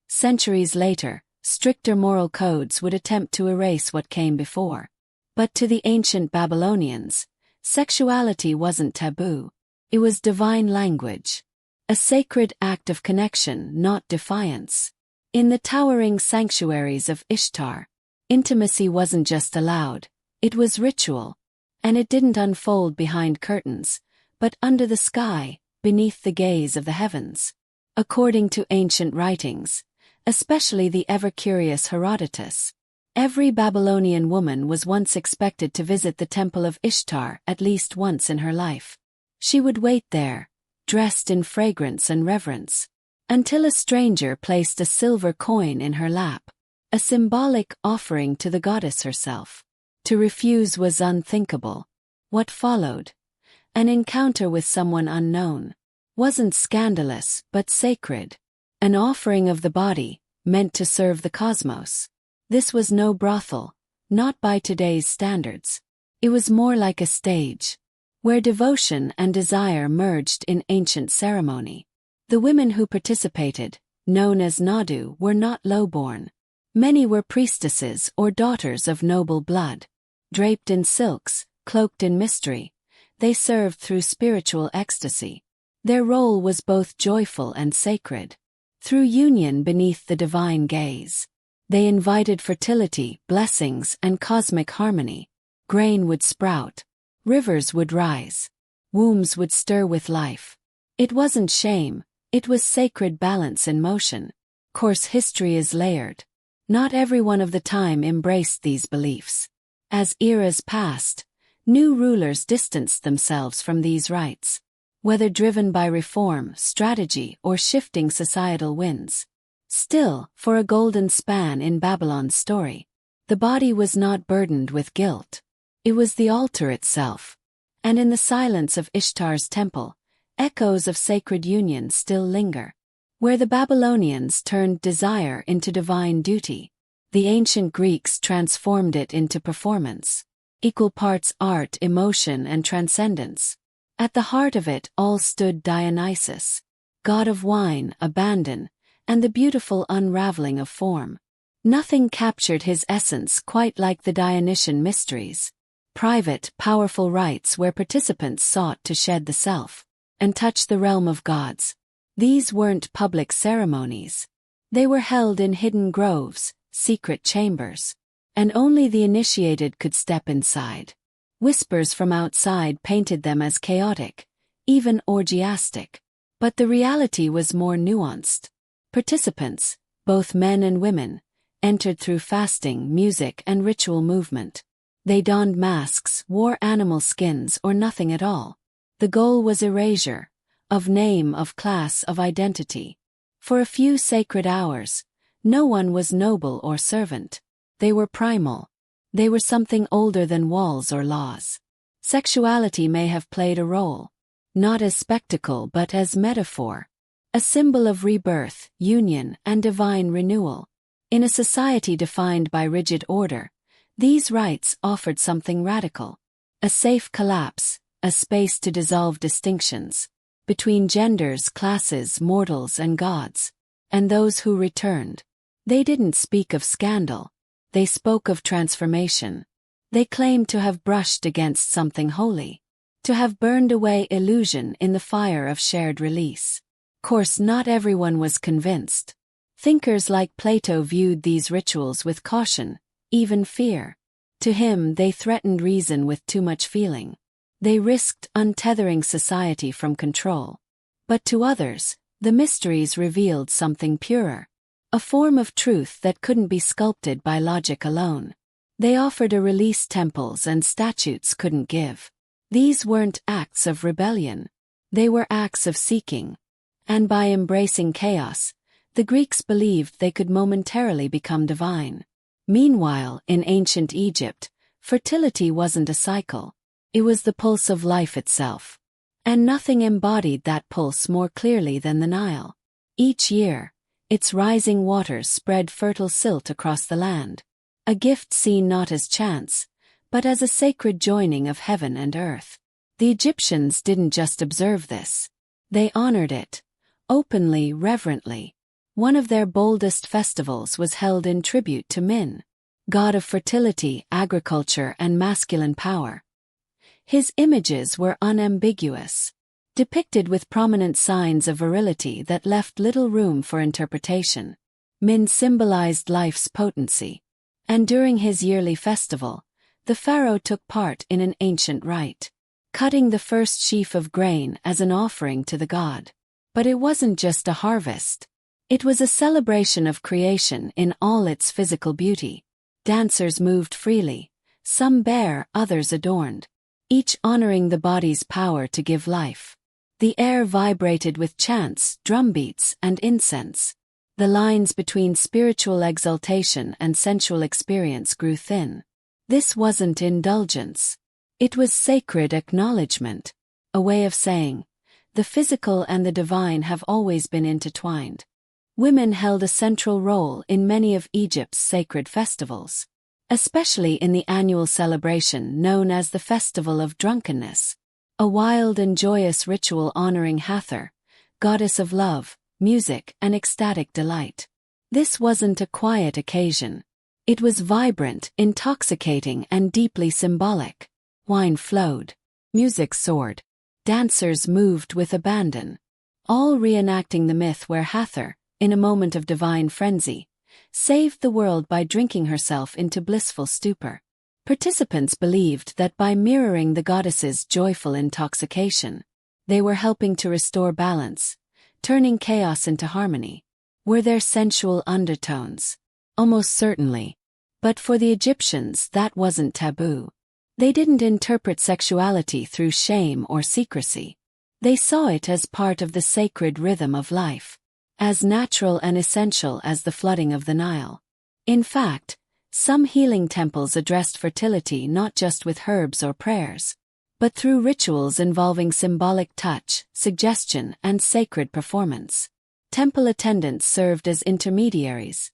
Centuries later, stricter moral codes would attempt to erase what came before. But to the ancient Babylonians, sexuality wasn't taboo. It was divine language. A sacred act of connection, not defiance. In the towering sanctuaries of Ishtar, intimacy wasn't just allowed, it was ritual. And it didn't unfold behind curtains, but under the sky, beneath the gaze of the heavens. According to ancient writings, especially the ever-curious Herodotus, every Babylonian woman was once expected to visit the temple of Ishtar at least once in her life. She would wait there, dressed in fragrance and reverence, until a stranger placed a silver coin in her lap, a symbolic offering to the goddess herself. To refuse was unthinkable. What followed, an encounter with someone unknown, wasn't scandalous but sacred. An offering of the body, meant to serve the cosmos. This was no brothel, not by today's standards. It was more like a stage, where devotion and desire merged in ancient ceremony. The women who participated, known as Nadu, were not lowborn. Many were priestesses or daughters of noble blood. Draped in silks, cloaked in mystery, they served through spiritual ecstasy. Their role was both joyful and sacred. Through union beneath the divine gaze, they invited fertility, blessings, and cosmic harmony. Grain would sprout, rivers would rise, wombs would stir with life. It wasn't shame, it was sacred balance in motion. Course history is layered. Not everyone of the time embraced these beliefs. As eras passed, new rulers distanced themselves from these rites. Whether driven by reform, strategy, or shifting societal winds. Still, for a golden span in Babylon's story, the body was not burdened with guilt. It was the altar itself. And in the silence of Ishtar's temple, echoes of sacred union still linger. Where the Babylonians turned desire into divine duty, the ancient Greeks transformed it into performance. Equal parts art, emotion, and transcendence. At the heart of it all stood Dionysus, god of wine, abandon, and the beautiful unraveling of form. Nothing captured his essence quite like the Dionysian mysteries. Private, powerful rites where participants sought to shed the self and touch the realm of gods. These weren't public ceremonies. They were held in hidden groves, secret chambers, and only the initiated could step inside. Whispers from outside painted them as chaotic, even orgiastic. But the reality was more nuanced. Participants, both men and women, entered through fasting, music, and ritual movement. They donned masks, wore animal skins, or nothing at all. The goal was erasure, of name, of class, of identity. For a few sacred hours, no one was noble or servant. They were primal. They were something older than walls or laws. Sexuality may have played a role, not as spectacle but as metaphor, a symbol of rebirth, union, and divine renewal. In a society defined by rigid order, these rites offered something radical. A safe collapse, a space to dissolve distinctions between genders, classes, mortals, and gods. And those who returned, they didn't speak of scandal. They spoke of transformation. They claimed to have brushed against something holy, to have burned away illusion in the fire of shared release. Course, not everyone was convinced. Thinkers like Plato viewed these rituals with caution, even fear. To him, they threatened reason with too much feeling. They risked untethering society from control. But to others, the mysteries revealed something purer. A form of truth that couldn't be sculpted by logic alone. They offered a release temples and statutes couldn't give. These weren't acts of rebellion. They were acts of seeking. And by embracing chaos, the Greeks believed they could momentarily become divine. Meanwhile, in ancient Egypt, fertility wasn't a cycle. It was the pulse of life itself. And nothing embodied that pulse more clearly than the Nile. Each year, its rising waters spread fertile silt across the land. A gift seen not as chance, but as a sacred joining of heaven and earth. The Egyptians didn't just observe this. They honored it, openly, reverently. One of their boldest festivals was held in tribute to Min, god of fertility, agriculture, and masculine power. His images were unambiguous, depicted with prominent signs of virility that left little room for interpretation. Min symbolized life's potency, and during his yearly festival, the pharaoh took part in an ancient rite, cutting the first sheaf of grain as an offering to the god. But it wasn't just a harvest. It was a celebration of creation in all its physical beauty. Dancers moved freely, some bare, others adorned, each honoring the body's power to give life. The air vibrated with chants, drumbeats, and incense. The lines between spiritual exaltation and sensual experience grew thin. This wasn't indulgence. It was sacred acknowledgement, a way of saying, the physical and the divine have always been intertwined. Women held a central role in many of Egypt's sacred festivals, especially in the annual celebration known as the Festival of Drunkenness, a wild and joyous ritual honoring Hathor, goddess of love, music, and ecstatic delight. This wasn't a quiet occasion. It was vibrant, intoxicating, and deeply symbolic. Wine flowed, music soared, dancers moved with abandon, all reenacting the myth where Hathor, in a moment of divine frenzy, saved the world by drinking herself into blissful stupor. Participants believed that by mirroring the goddess's joyful intoxication, they were helping to restore balance, turning chaos into harmony. Were there sensual undertones? Almost certainly. But for the Egyptians, that wasn't taboo. They didn't interpret sexuality through shame or secrecy. They saw it as part of the sacred rhythm of life, as natural and essential as the flooding of the Nile. In fact, some healing temples addressed fertility not just with herbs or prayers, but through rituals involving symbolic touch, suggestion, and sacred performance. Temple attendants served as intermediaries,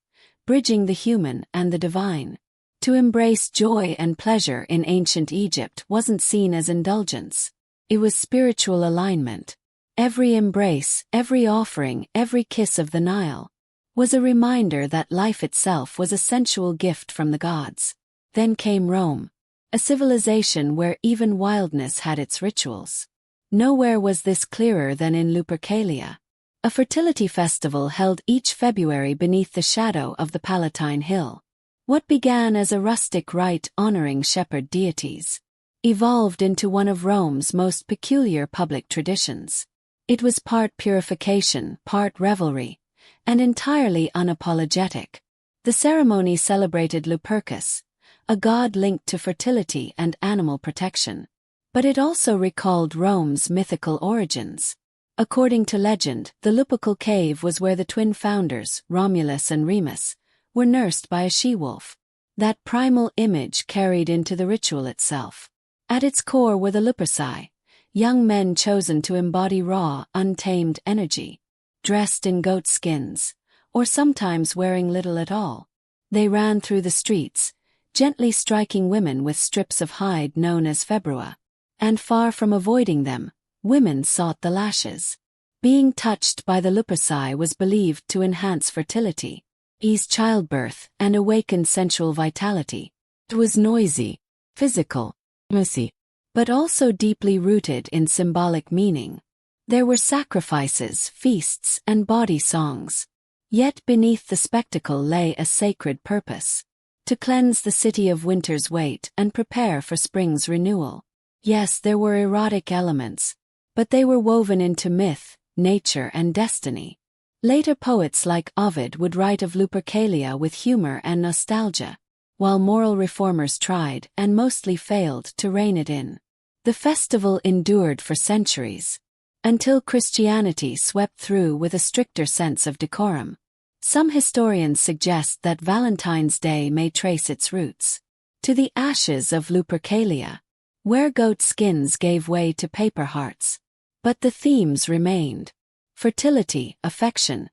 bridging the human and the divine. To embrace joy and pleasure in ancient Egypt wasn't seen as indulgence. It was spiritual alignment. Every embrace, every offering, every kiss of the Nile was a reminder that life itself was a sensual gift from the gods. Then came Rome, a civilization where even wildness had its rituals. Nowhere was this clearer than in Lupercalia, a fertility festival held each February beneath the shadow of the Palatine Hill. What began as a rustic rite honoring shepherd deities evolved into one of Rome's most peculiar public traditions. It was part purification, part revelry, and entirely unapologetic. The ceremony celebrated Lupercus, a god linked to fertility and animal protection. But it also recalled Rome's mythical origins. According to legend, the Lupercal cave was where the twin founders, Romulus and Remus, were nursed by a she-wolf. That primal image carried into the ritual itself. At its core were the Luperci, young men chosen to embody raw, untamed energy, dressed in goat skins, or sometimes wearing little at all. They ran through the streets, gently striking women with strips of hide known as februa. And far from avoiding them, women sought the lashes. Being touched by the Luperci was believed to enhance fertility, ease childbirth, and awaken sensual vitality. It was noisy, physical, messy, but also deeply rooted in symbolic meaning. There were sacrifices, feasts, and body songs. Yet beneath the spectacle lay a sacred purpose: to cleanse the city of winter's weight and prepare for spring's renewal. Yes, there were erotic elements, but they were woven into myth, nature, and destiny. Later poets like Ovid would write of Lupercalia with humor and nostalgia, while moral reformers tried, and mostly failed, to rein it in. The festival endured for centuries, until Christianity swept through with a stricter sense of decorum. Some historians suggest that Valentine's Day may trace its roots to the ashes of Lupercalia, where goat skins gave way to paper hearts. But the themes remained: fertility, affection,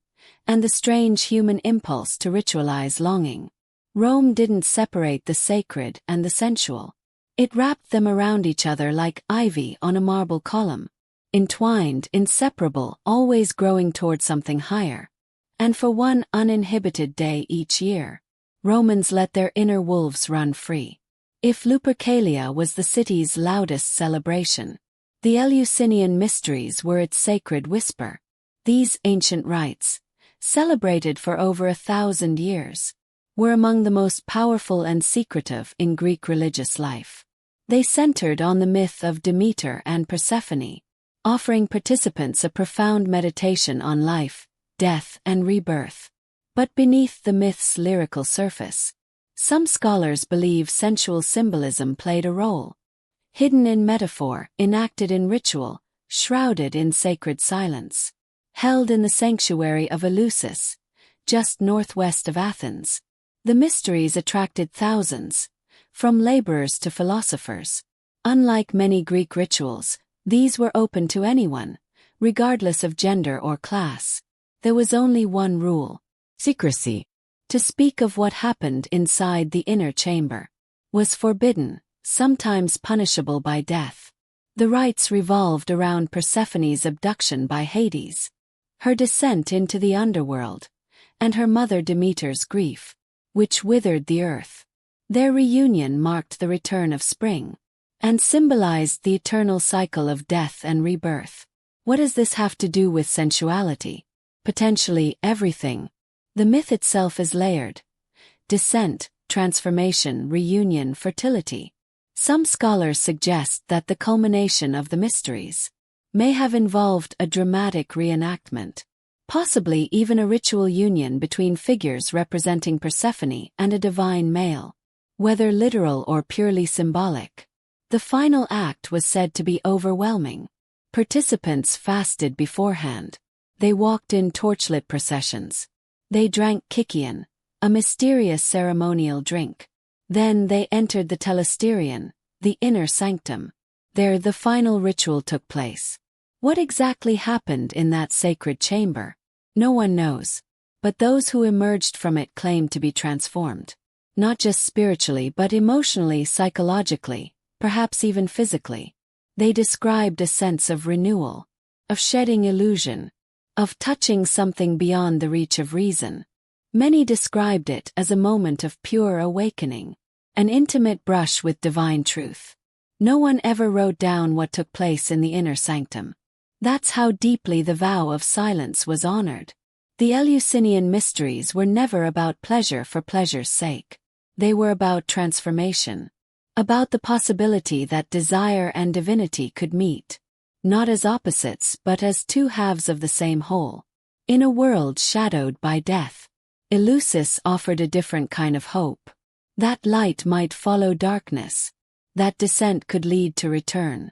and the strange human impulse to ritualize longing. Rome didn't separate the sacred and the sensual. It wrapped them around each other like ivy on a marble column. Entwined, inseparable, always growing toward something higher. And for one uninhibited day each year, Romans let their inner wolves run free. If Lupercalia was the city's loudest celebration, the Eleusinian mysteries were its sacred whisper. These ancient rites, celebrated for over 1,000 years, were among the most powerful and secretive in Greek religious life. They centered on the myth of Demeter and Persephone, offering participants a profound meditation on life, death, and rebirth. But beneath the myth's lyrical surface, some scholars believe sensual symbolism played a role. Hidden in metaphor, enacted in ritual, shrouded in sacred silence. Held in the sanctuary of Eleusis, just northwest of Athens, the mysteries attracted thousands, from laborers to philosophers. Unlike many Greek rituals, these were open to anyone, regardless of gender or class. There was only one rule: secrecy. To speak of what happened inside the inner chamber was forbidden, sometimes punishable by death. The rites revolved around Persephone's abduction by Hades, her descent into the underworld, and her mother Demeter's grief, which withered the earth. Their reunion marked the return of spring, and symbolized the eternal cycle of death and rebirth. What does this have to do with sensuality? Potentially everything. The myth itself is layered: descent, transformation, reunion, fertility. Some scholars suggest that the culmination of the mysteries may have involved a dramatic reenactment, possibly even a ritual union between figures representing Persephone and a divine male. Whether literal or purely symbolic, the final act was said to be overwhelming. Participants fasted beforehand. They walked in torchlit processions. They drank kykeon, a mysterious ceremonial drink. Then they entered the telesterion, the inner sanctum. There the final ritual took place. What exactly happened in that sacred chamber? No one knows. But those who emerged from it claimed to be transformed. Not just spiritually but emotionally, psychologically, perhaps even physically. They described a sense of renewal, of shedding illusion, of touching something beyond the reach of reason. Many described it as a moment of pure awakening, an intimate brush with divine truth. No one ever wrote down what took place in the inner sanctum. That's how deeply the vow of silence was honored. The Eleusinian mysteries were never about pleasure for pleasure's sake. They were about transformation, about the possibility that desire and divinity could meet, not as opposites but as two halves of the same whole. In a world shadowed by death, Eleusis offered a different kind of hope. That light might follow darkness, that descent could lead to return,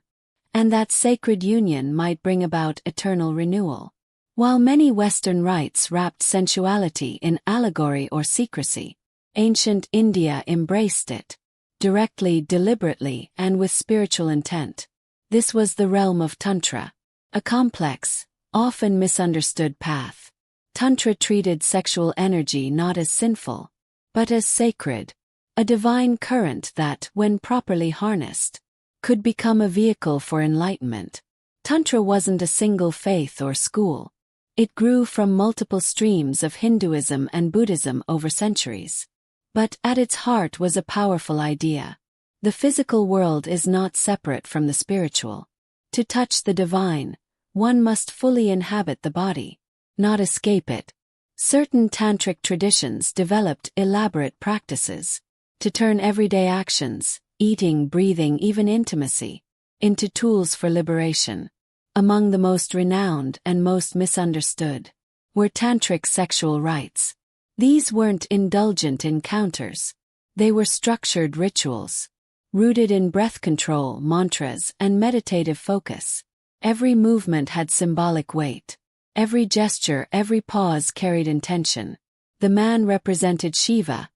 and that sacred union might bring about eternal renewal. While many Western rites wrapped sensuality in allegory or secrecy, ancient India embraced it, directly, deliberately, and with spiritual intent. This was the realm of Tantra, a complex, often misunderstood path. Tantra treated sexual energy not as sinful, but as sacred, a divine current that, when properly harnessed, could become a vehicle for enlightenment. Tantra wasn't a single faith or school. It grew from multiple streams of Hinduism and Buddhism over centuries. But at its heart was a powerful idea. The physical world is not separate from the spiritual. To touch the divine, one must fully inhabit the body, not escape it. Certain tantric traditions developed elaborate practices to turn everyday actions, eating, breathing, even intimacy, into tools for liberation. Among the most renowned and most misunderstood were tantric sexual rites. These weren't indulgent encounters. They were structured rituals, rooted in breath control, mantras, and meditative focus. Every movement had symbolic weight. Every gesture, every pause carried intention. The man represented Shiva,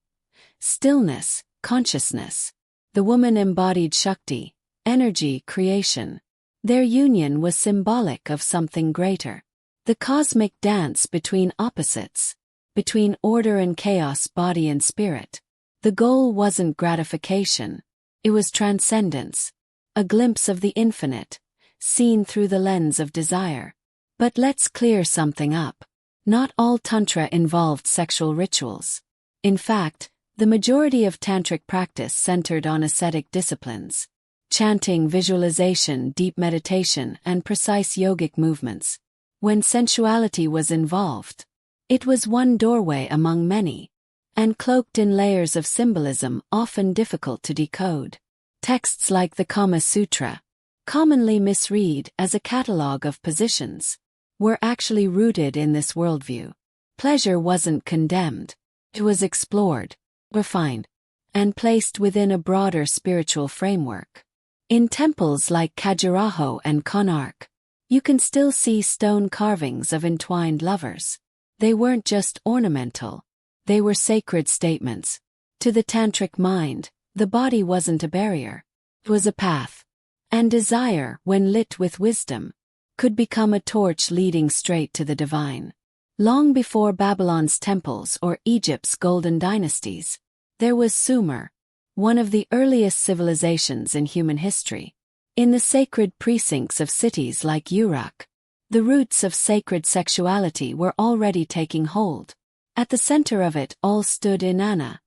stillness, consciousness. The woman embodied Shakti, energy, creation. Their union was symbolic of something greater. The cosmic dance between opposites, between order and chaos, body and spirit. The goal wasn't gratification. It was transcendence, a glimpse of the infinite, seen through the lens of desire. But let's clear something up. Not all Tantra involved sexual rituals. In fact, the majority of tantric practice centered on ascetic disciplines. Chanting, visualization, deep meditation, and precise yogic movements. When sensuality was involved, it was one doorway among many, and cloaked in layers of symbolism often difficult to decode. Texts like the Kama Sutra, commonly misread as a catalogue of positions, were actually rooted in this worldview. Pleasure wasn't condemned, it was explored, refined, and placed within a broader spiritual framework. In temples like Khajuraho and Konark, you can still see stone carvings of entwined lovers. They weren't just ornamental, they were sacred statements. To the tantric mind, the body wasn't a barrier, it was a path. And desire, when lit with wisdom, could become a torch leading straight to the divine. Long before Babylon's temples or Egypt's golden dynasties, there was Sumer, one of the earliest civilizations in human history. In the sacred precincts of cities like Uruk, the roots of sacred sexuality were already taking hold. At the center of it all stood Inanna,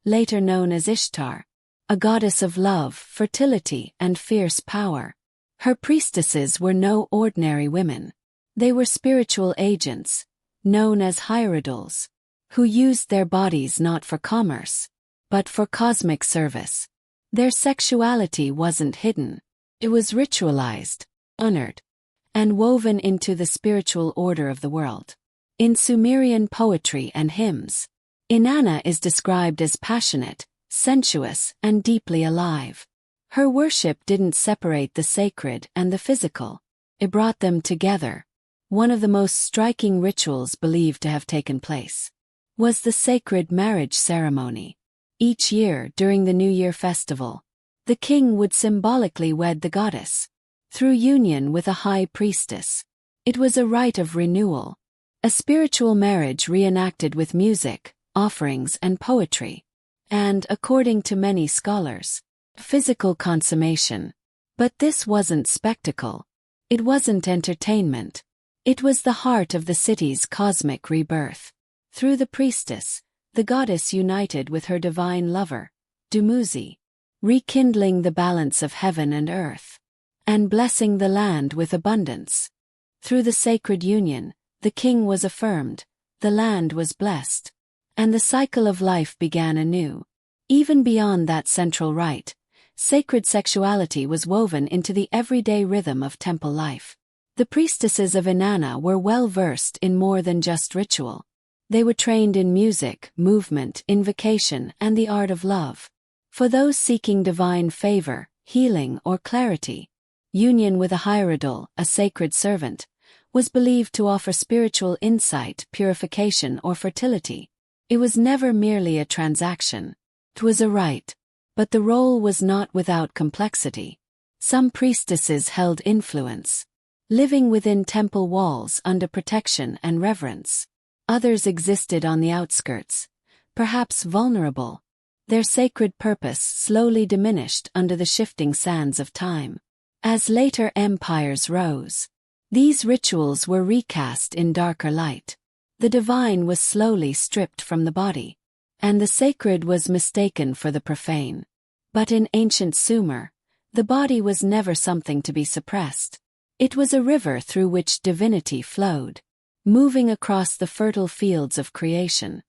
later known as Ishtar, a goddess of love, fertility, and fierce power. Her priestesses were no ordinary women. They were spiritual agents, known as hierodals, who used their bodies not for commerce, but for cosmic service. Their sexuality wasn't hidden. It was ritualized, honored, and woven into the spiritual order of the world. In Sumerian poetry and hymns, Inanna is described as passionate, sensuous, and deeply alive. Her worship didn't separate the sacred and the physical, it brought them together. One of the most striking rituals believed to have taken place was the sacred marriage ceremony. Each year during the New Year festival, the king would symbolically wed the goddess, through union with a high priestess. It was a rite of renewal, a spiritual marriage reenacted with music, offerings, and poetry, and, according to many scholars, physical consummation. But this wasn't spectacle. It wasn't entertainment. It was the heart of the city's cosmic rebirth. Through the priestess, the goddess united with her divine lover, Dumuzi, rekindling the balance of heaven and earth, and blessing the land with abundance. Through the sacred union, the king was affirmed, the land was blessed, and the cycle of life began anew. Even beyond that central rite, sacred sexuality was woven into the everyday rhythm of temple life. The priestesses of Inanna were well versed in more than just ritual. They were trained in music, movement, invocation, and the art of love. For those seeking divine favor, healing, or clarity, union with a hierodal, a sacred servant, was believed to offer spiritual insight, purification, or fertility. It was never merely a transaction. It was a rite. But the role was not without complexity. Some priestesses held influence, living within temple walls under protection and reverence. Others existed on the outskirts, perhaps vulnerable. Their sacred purpose slowly diminished under the shifting sands of time. As later empires rose, these rituals were recast in darker light. The divine was slowly stripped from the body, and the sacred was mistaken for the profane. But in ancient Sumer, the body was never something to be suppressed. It was a river through which divinity flowed, moving across the fertile fields of creation.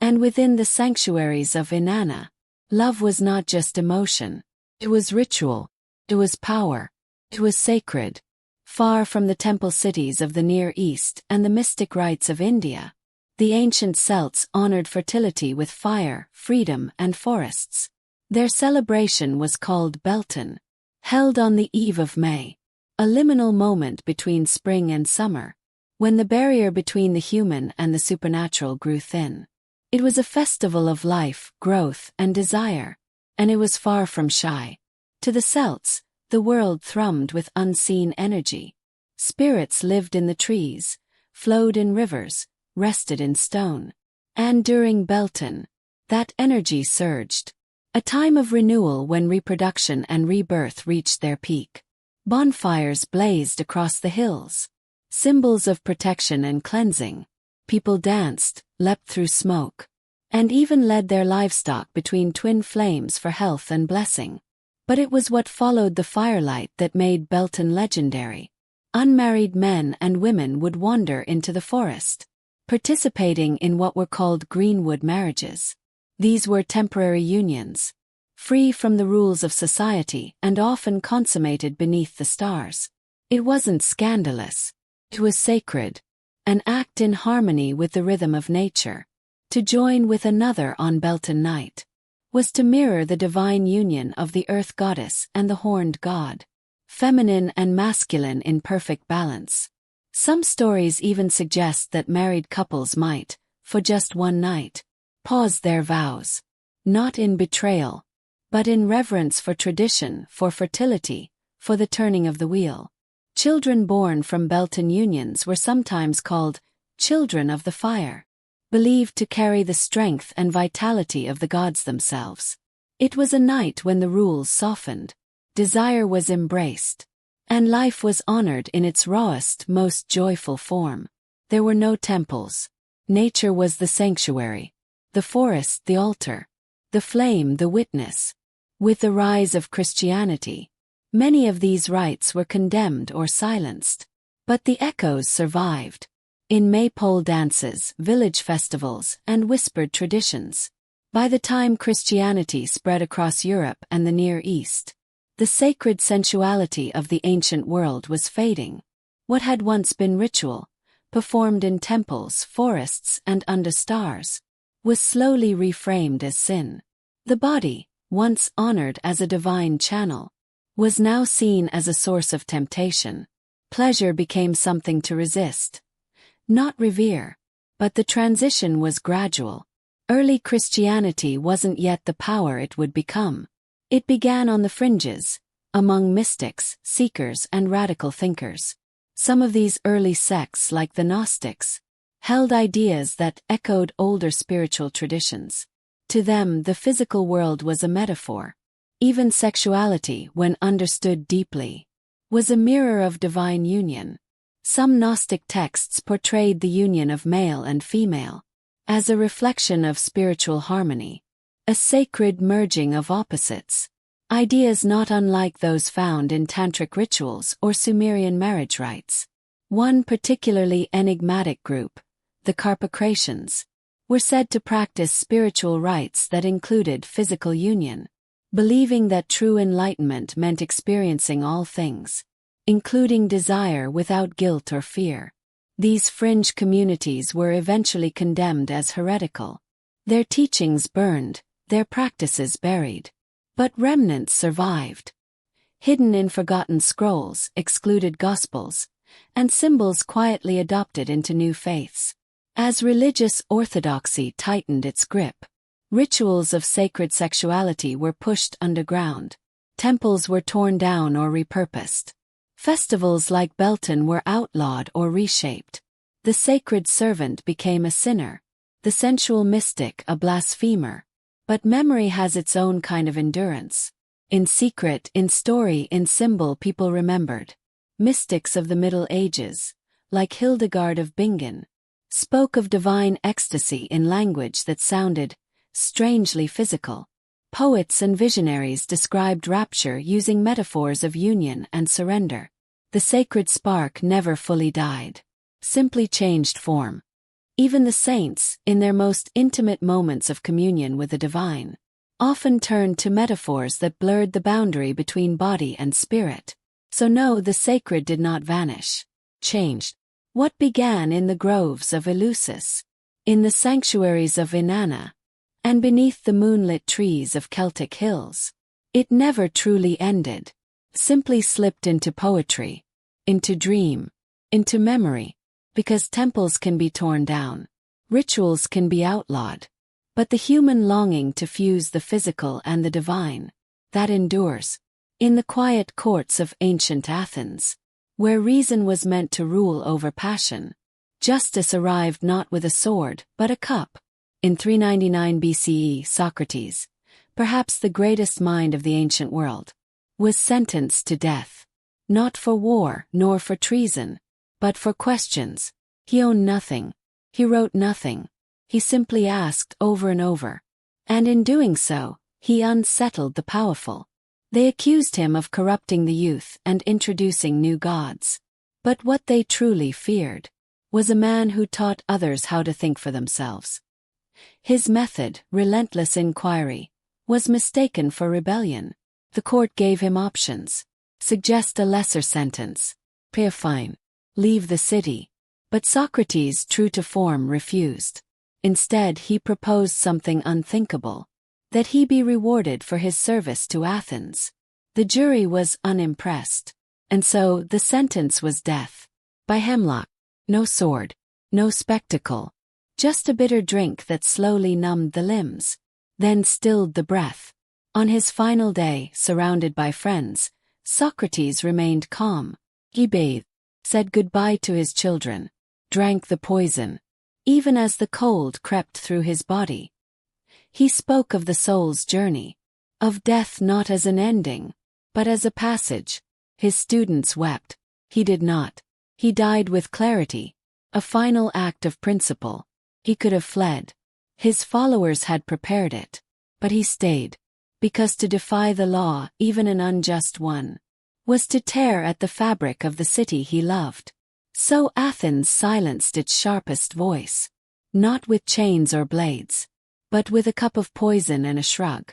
And within the sanctuaries of Inanna, love was not just emotion, it was ritual, it was power, it was sacred. Far from the temple cities of the Near East and the mystic rites of India, the ancient Celts honored fertility with fire, freedom, and forests. Their celebration was called Beltane, held on the eve of May, a liminal moment between spring and summer, when the barrier between the human and the supernatural grew thin. It was a festival of life, growth, and desire, and it was far from shy. To the Celts, the world thrummed with unseen energy. Spirits lived in the trees, flowed in rivers, rested in stone. And during Beltane, that energy surged. A time of renewal when reproduction and rebirth reached their peak. Bonfires blazed across the hills. Symbols of protection and cleansing. People danced, leapt through smoke, and even led their livestock between twin flames for health and blessing. But it was what followed the firelight that made Beltane legendary. Unmarried men and women would wander into the forest, participating in what were called greenwood marriages. These were temporary unions, free from the rules of society and often consummated beneath the stars. It wasn't scandalous. It was sacred, an act in harmony with the rhythm of nature. To join with another on Beltane night was to mirror the divine union of the earth goddess and the horned god, feminine and masculine in perfect balance. Some stories even suggest that married couples might, for just one night, pause their vows, not in betrayal, but in reverence for tradition, for fertility, for the turning of the wheel. Children born from Beltane unions were sometimes called children of the fire, believed to carry the strength and vitality of the gods themselves. It was a night when the rules softened, desire was embraced, and life was honored in its rawest, most joyful form. There were no temples. Nature was the sanctuary, the forest the altar, the flame the witness. With the rise of Christianity, many of these rites were condemned or silenced. But the echoes survived. In maypole dances, village festivals, and whispered traditions. By the time Christianity spread across Europe and the Near East, the sacred sensuality of the ancient world was fading. What had once been ritual, performed in temples, forests, and under stars, was slowly reframed as sin. The body, once honored as a divine channel, was now seen as a source of temptation. Pleasure became something to resist, not revere. But the transition was gradual. Early Christianity wasn't yet the power it would become. It began on the fringes, among mystics, seekers, and radical thinkers. Some of these early sects, like the Gnostics, held ideas that echoed older spiritual traditions. To them, the physical world was a metaphor. Even sexuality, when understood deeply, was a mirror of divine union. Some Gnostic texts portrayed the union of male and female as a reflection of spiritual harmony, a sacred merging of opposites, ideas not unlike those found in tantric rituals or Sumerian marriage rites. One particularly enigmatic group, the Carpocratians, were said to practice spiritual rites that included physical union, believing that true enlightenment meant experiencing all things, including desire without guilt or fear. These fringe communities were eventually condemned as heretical. Their teachings burned, their practices buried. But remnants survived. Hidden in forgotten scrolls, excluded gospels, and symbols quietly adopted into new faiths. As religious orthodoxy tightened its grip, rituals of sacred sexuality were pushed underground. Temples were torn down or repurposed. Festivals like Beltane were outlawed or reshaped. The sacred servant became a sinner, the sensual mystic a blasphemer. But memory has its own kind of endurance. In secret, in story, in symbol, people remembered. Mystics of the Middle Ages, like Hildegard of Bingen, spoke of divine ecstasy in language that sounded strangely physical. Poets and visionaries described rapture using metaphors of union and surrender. The sacred spark never fully died, simply changed form. Even the saints, in their most intimate moments of communion with the divine, often turned to metaphors that blurred the boundary between body and spirit. So no, the sacred did not vanish. Changed. What began in the groves of Eleusis, in the sanctuaries of Inanna, and beneath the moonlit trees of Celtic hills, it never truly ended, simply slipped into poetry, into dream, into memory, because temples can be torn down, rituals can be outlawed, but the human longing to fuse the physical and the divine, that endures. In the quiet courts of ancient Athens, where reason was meant to rule over passion, justice arrived not with a sword but a cup. In 399 BCE, Socrates, perhaps the greatest mind of the ancient world, was sentenced to death. Not for war nor for treason, but for questions. He owned nothing. He wrote nothing. He simply asked over and over. And in doing so, he unsettled the powerful. They accused him of corrupting the youth and introducing new gods. But what they truly feared was a man who taught others how to think for themselves. His method, relentless inquiry, was mistaken for rebellion. The court gave him options. Suggest a lesser sentence. Pay a fine. Leave the city. But Socrates, true to form, refused. Instead, he proposed something unthinkable: that he be rewarded for his service to Athens. The jury was unimpressed. And so, the sentence was death. By hemlock. No sword. No spectacle. Just a bitter drink that slowly numbed the limbs. Then stilled the breath. On his final day, surrounded by friends, Socrates remained calm. He bathed, said goodbye to his children, drank the poison. Even as the cold crept through his body, he spoke of the soul's journey, of death not as an ending, but as a passage. His students wept. He did not. He died with clarity, a final act of principle. He could have fled. His followers had prepared it. But he stayed. Because to defy the law, even an unjust one, was to tear at the fabric of the city he loved. So Athens silenced its sharpest voice. Not with chains or blades, but with a cup of poison and a shrug.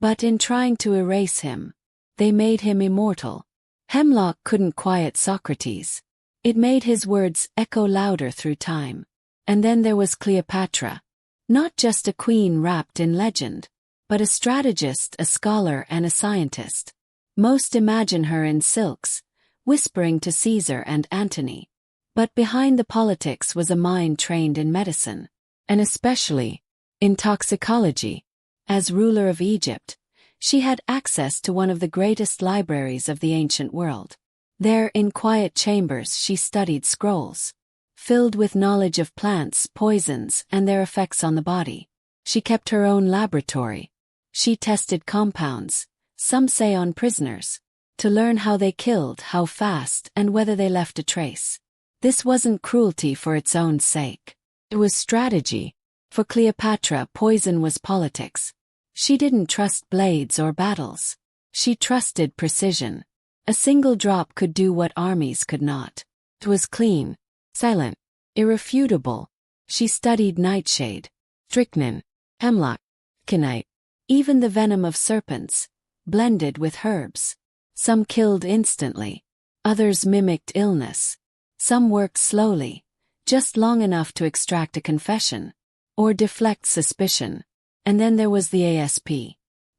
But in trying to erase him, they made him immortal. Hemlock couldn't quiet Socrates. It made his words echo louder through time. And then there was Cleopatra. Not just a queen wrapped in legend, but a strategist, a scholar, and a scientist. Most imagine her in silks, whispering to Caesar and Antony. But behind the politics was a mind trained in medicine, and especially in toxicology. As ruler of Egypt, she had access to one of the greatest libraries of the ancient world. There, in quiet chambers, she studied scrolls, filled with knowledge of plants, poisons, and their effects on the body. She kept her own laboratory. She tested compounds, some say on prisoners, to learn how they killed, how fast, and whether they left a trace. This wasn't cruelty for its own sake. It was strategy. For Cleopatra, poison was politics. She didn't trust blades or battles. She trusted precision. A single drop could do what armies could not. It was clean, silent, irrefutable. She studied nightshade, strychnine, hemlock, aconite, even the venom of serpents, blended with herbs. Some killed instantly. Others mimicked illness. Some worked slowly, just long enough to extract a confession, or deflect suspicion. And then there was the ASP.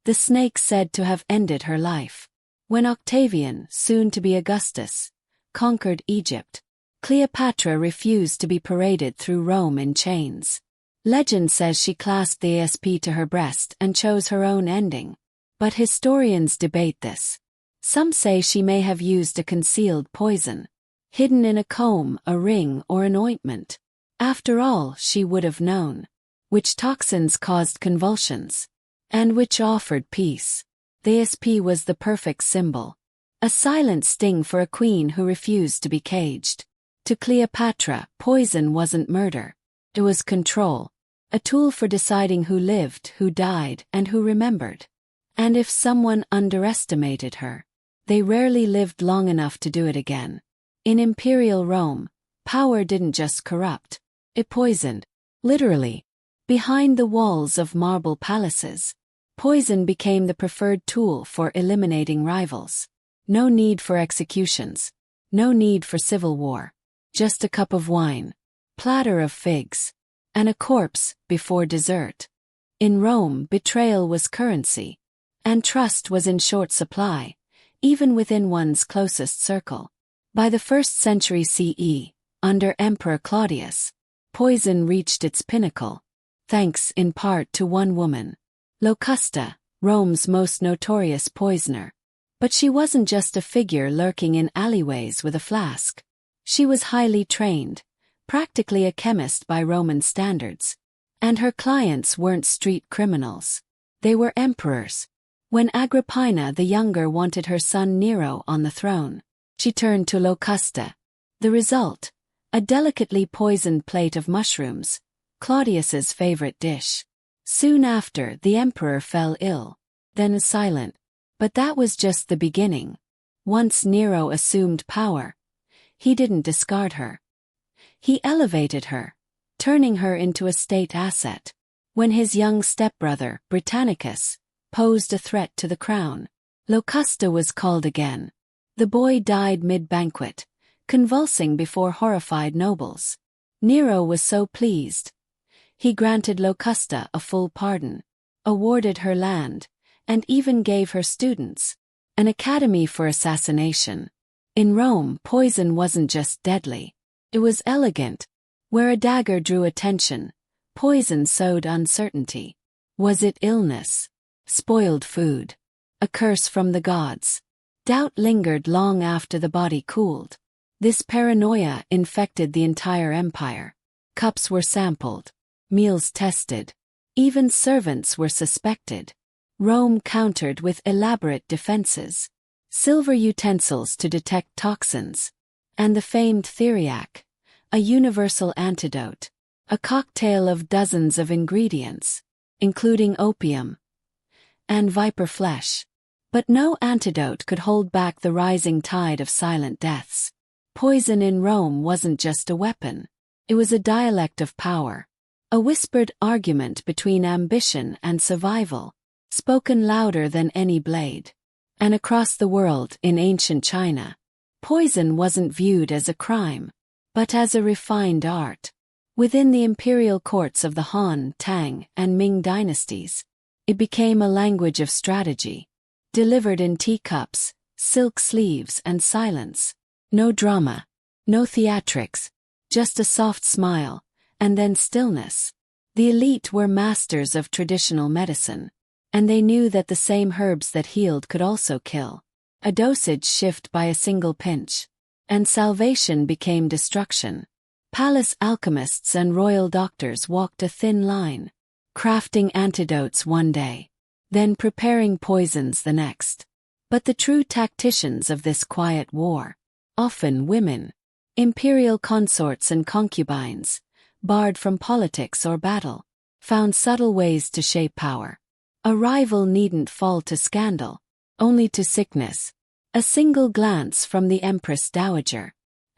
The snake said to have ended her life. When Octavian, soon to be Augustus, conquered Egypt, Cleopatra refused to be paraded through Rome in chains. Legend says she clasped the ASP to her breast and chose her own ending. But historians debate this. Some say she may have used a concealed poison, hidden in a comb, a ring, or an ointment. After all, she would have known which toxins caused convulsions, and which offered peace. The ASP was the perfect symbol. A silent sting for a queen who refused to be caged. To Cleopatra, poison wasn't murder. It was control. A tool for deciding who lived, who died, and who remembered. And if someone underestimated her, they rarely lived long enough to do it again. In imperial Rome, power didn't just corrupt, it poisoned. Literally. Behind the walls of marble palaces, poison became the preferred tool for eliminating rivals. No need for executions. No need for civil war. Just a cup of wine, platter of figs, and a corpse before dessert. In Rome, betrayal was currency, and trust was in short supply, even within one's closest circle. By the 1st century CE, under Emperor Claudius, poison reached its pinnacle, thanks in part to one woman, Locusta, Rome's most notorious poisoner. But she wasn't just a figure lurking in alleyways with a flask. She was highly trained, practically a chemist by Roman standards. And her clients weren't street criminals. They were emperors. When Agrippina the Younger wanted her son Nero on the throne, she turned to Locusta. The result? A delicately poisoned plate of mushrooms, Claudius's favorite dish. Soon after, the emperor fell ill. Then silent. But that was just the beginning. Once Nero assumed power, he didn't discard her. He elevated her, turning her into a state asset. When his young stepbrother, Britannicus, posed a threat to the crown, Locusta was called again. The boy died mid-banquet, convulsing before horrified nobles. Nero was so pleased. He granted Locusta a full pardon, awarded her land, and even gave her students an academy for assassination. In Rome, poison wasn't just deadly. It was elegant. Where a dagger drew attention, poison sowed uncertainty. Was it illness? Spoiled food? A curse from the gods? Doubt lingered long after the body cooled. This paranoia infected the entire empire. Cups were sampled, meals tested. Even servants were suspected. Rome countered with elaborate defenses. Silver utensils to detect toxins. And the famed theriac, a universal antidote. A cocktail of dozens of ingredients, including opium and viper flesh. But no antidote could hold back the rising tide of silent deaths. Poison in Rome wasn't just a weapon. It was a dialect of power. A whispered argument between ambition and survival, spoken louder than any blade. And across the world, in ancient China, poison wasn't viewed as a crime, but as a refined art. Within the imperial courts of the Han, Tang, and Ming dynasties, it became a language of strategy. Delivered in teacups, silk sleeves, and silence. No drama, no theatrics, just a soft smile, and then stillness. The elite were masters of traditional medicine, and they knew that the same herbs that healed could also kill. A dosage shift by a single pinch, and salvation became destruction. Palace alchemists and royal doctors walked a thin line, crafting antidotes one day, then preparing poisons the next. But the true tacticians of this quiet war, often women, imperial consorts and concubines, barred from politics or battle, found subtle ways to shape power. A rival needn't fall to scandal, only to sickness. A single glance from the Empress Dowager,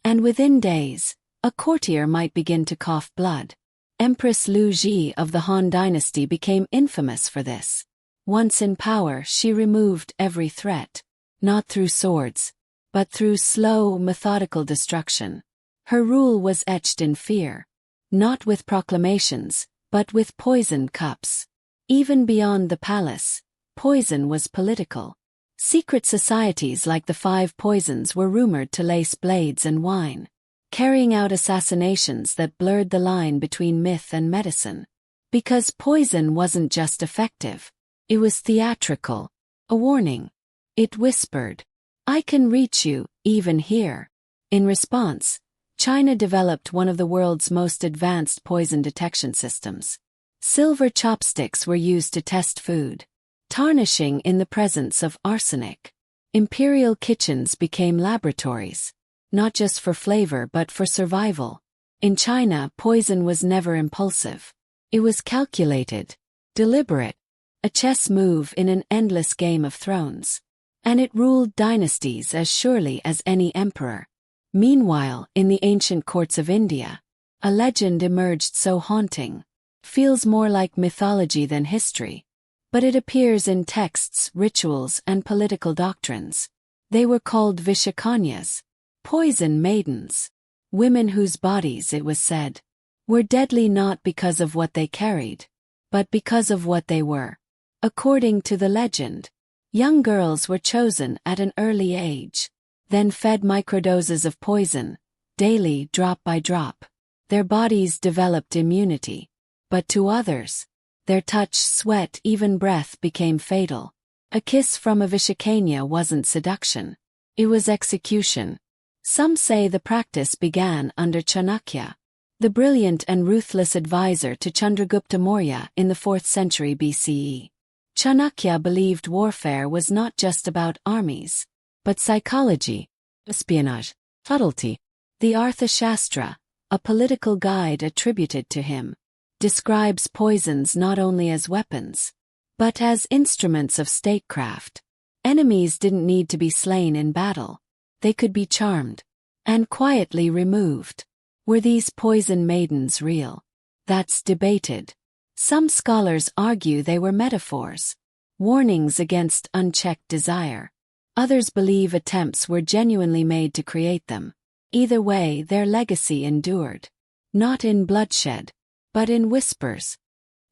and within days, a courtier might begin to cough blood. Empress Lu Ji of the Han dynasty became infamous for this. Once in power, she removed every threat, not through swords, but through slow, methodical destruction. Her rule was etched in fear, not with proclamations, but with poisoned cups. Even beyond the palace, poison was political. Secret societies like the Five Poisons were rumored to lace blades and wine, carrying out assassinations that blurred the line between myth and medicine. Because poison wasn't just effective, it was theatrical. A warning. It whispered, "I can reach you, even here." In response, China developed one of the world's most advanced poison detection systems. Silver chopsticks were used to test food, tarnishing in the presence of arsenic. Imperial kitchens became laboratories, not just for flavor but for survival. In China, poison was never impulsive. It was calculated, deliberate, a chess move in an endless game of thrones. And it ruled dynasties as surely as any emperor. Meanwhile, in the ancient courts of India, a legend emerged so haunting. Feels more like mythology than history. But it appears in texts, rituals, and political doctrines. They were called Vishakanyas, poison maidens. Women whose bodies, it was said, were deadly not because of what they carried, but because of what they were. According to the legend, young girls were chosen at an early age, then fed microdoses of poison, daily, drop by drop. Their bodies developed immunity. But to others, their touch, sweat, even breath became fatal. A kiss from a Vishakanya wasn't seduction. It was execution. Some say the practice began under Chanakya, the brilliant and ruthless advisor to Chandragupta Maurya in the 4th century BCE. Chanakya believed warfare was not just about armies, but psychology, espionage, subtlety. The Arthashastra, a political guide attributed to him, describes poisons not only as weapons, but as instruments of statecraft. Enemies didn't need to be slain in battle. They could be charmed and quietly removed. Were these poison maidens real? That's debated. Some scholars argue they were metaphors, warnings against unchecked desire. Others believe attempts were genuinely made to create them. Either way, their legacy endured. Not in bloodshed, but in whispers.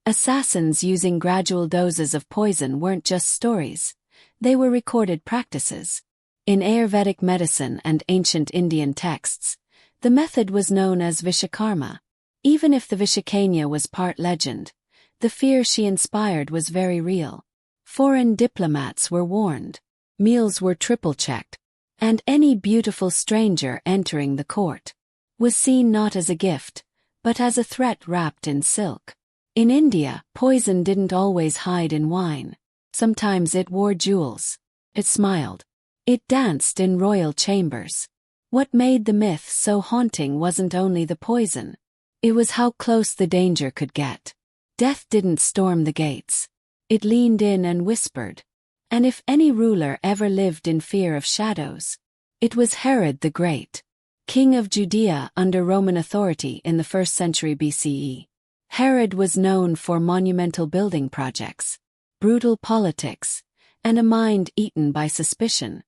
Assassins using gradual doses of poison weren't just stories. They were recorded practices. In Ayurvedic medicine and ancient Indian texts, the method was known as Vishakarma. Even if the Vishakanya was part legend, the fear she inspired was very real. Foreign diplomats were warned. Meals were triple-checked. And any beautiful stranger entering the court was seen not as a gift, but as a threat wrapped in silk. In India, poison didn't always hide in wine. Sometimes it wore jewels. It smiled. It danced in royal chambers. What made the myth so haunting wasn't only the poison. It was how close the danger could get. Death didn't storm the gates. It leaned in and whispered. And if any ruler ever lived in fear of shadows, it was Herod the Great, king of Judea under Roman authority in the 1st century BCE. Herod was known for monumental building projects, brutal politics, and a mind eaten by suspicion.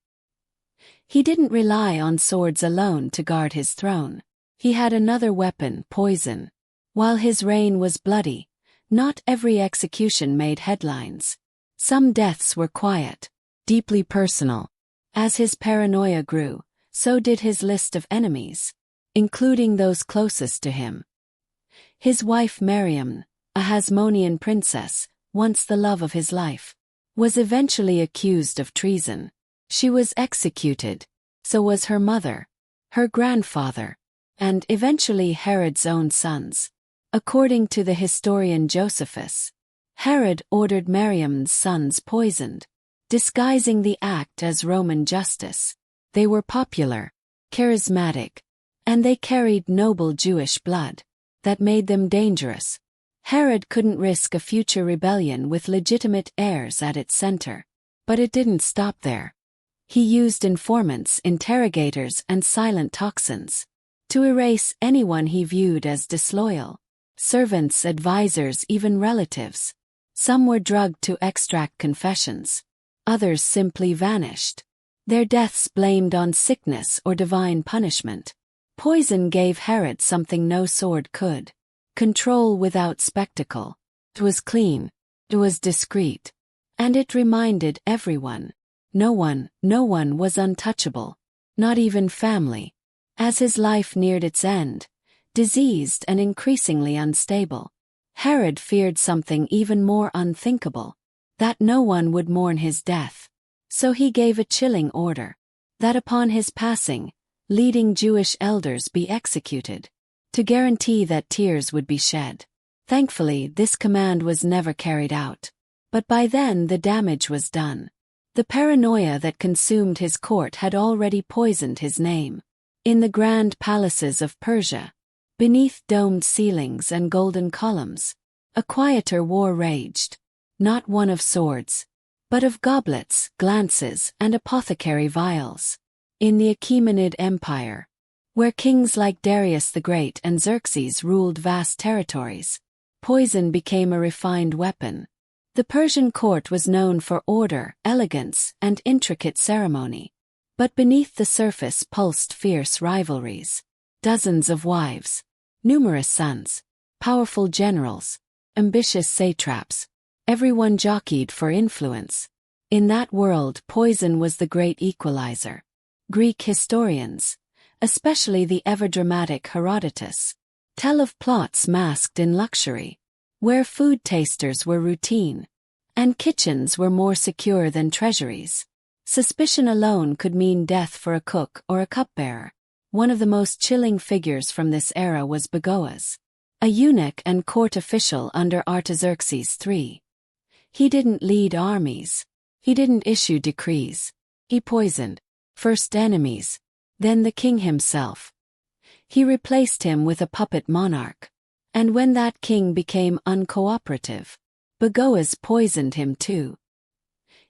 He didn't rely on swords alone to guard his throne. He had another weapon, poison. While his reign was bloody, not every execution made headlines. Some deaths were quiet, deeply personal. As his paranoia grew, so did his list of enemies, including those closest to him. His wife Mariam, a Hasmonean princess, once the love of his life, was eventually accused of treason. She was executed. So was her mother, her grandfather, and eventually Herod's own sons. According to the historian Josephus, Herod ordered Mariam's sons poisoned, disguising the act as Roman justice. They were popular, charismatic, and they carried noble Jewish blood. That made them dangerous. Herod couldn't risk a future rebellion with legitimate heirs at its center. But it didn't stop there. He used informants, interrogators, and silent toxins to erase anyone he viewed as disloyal. Servants, advisors, even relatives. Some were drugged to extract confessions. Others simply vanished. Their deaths blamed on sickness or divine punishment. Poison gave Herod something no sword could. Control without spectacle. It was clean. It was discreet. And it reminded everyone. No one was untouchable. Not even family. As his life neared its end, diseased and increasingly unstable, Herod feared something even more unthinkable. That no one would mourn his death. So he gave a chilling order. That upon his passing, leading Jewish elders be executed, to guarantee that tears would be shed. Thankfully, this command was never carried out. But by then the damage was done. The paranoia that consumed his court had already poisoned his name. In the grand palaces of Persia, beneath domed ceilings and golden columns, a quieter war raged. Not one of swords, but of goblets, glances, and apothecary vials. In the Achaemenid Empire, where kings like Darius the Great and Xerxes ruled vast territories, poison became a refined weapon. The Persian court was known for order, elegance, and intricate ceremony. But beneath the surface pulsed fierce rivalries. Dozens of wives, numerous sons, powerful generals, ambitious satraps. Everyone jockeyed for influence. In that world, poison was the great equalizer. Greek historians, especially the ever-dramatic Herodotus, tell of plots masked in luxury, where food tasters were routine, and kitchens were more secure than treasuries. Suspicion alone could mean death for a cook or a cupbearer. One of the most chilling figures from this era was Bagoas, a eunuch and court official under Artaxerxes III. He didn't lead armies. He didn't issue decrees. He poisoned, first enemies, then the king himself. He replaced him with a puppet monarch. And when that king became uncooperative, Bagoas poisoned him too.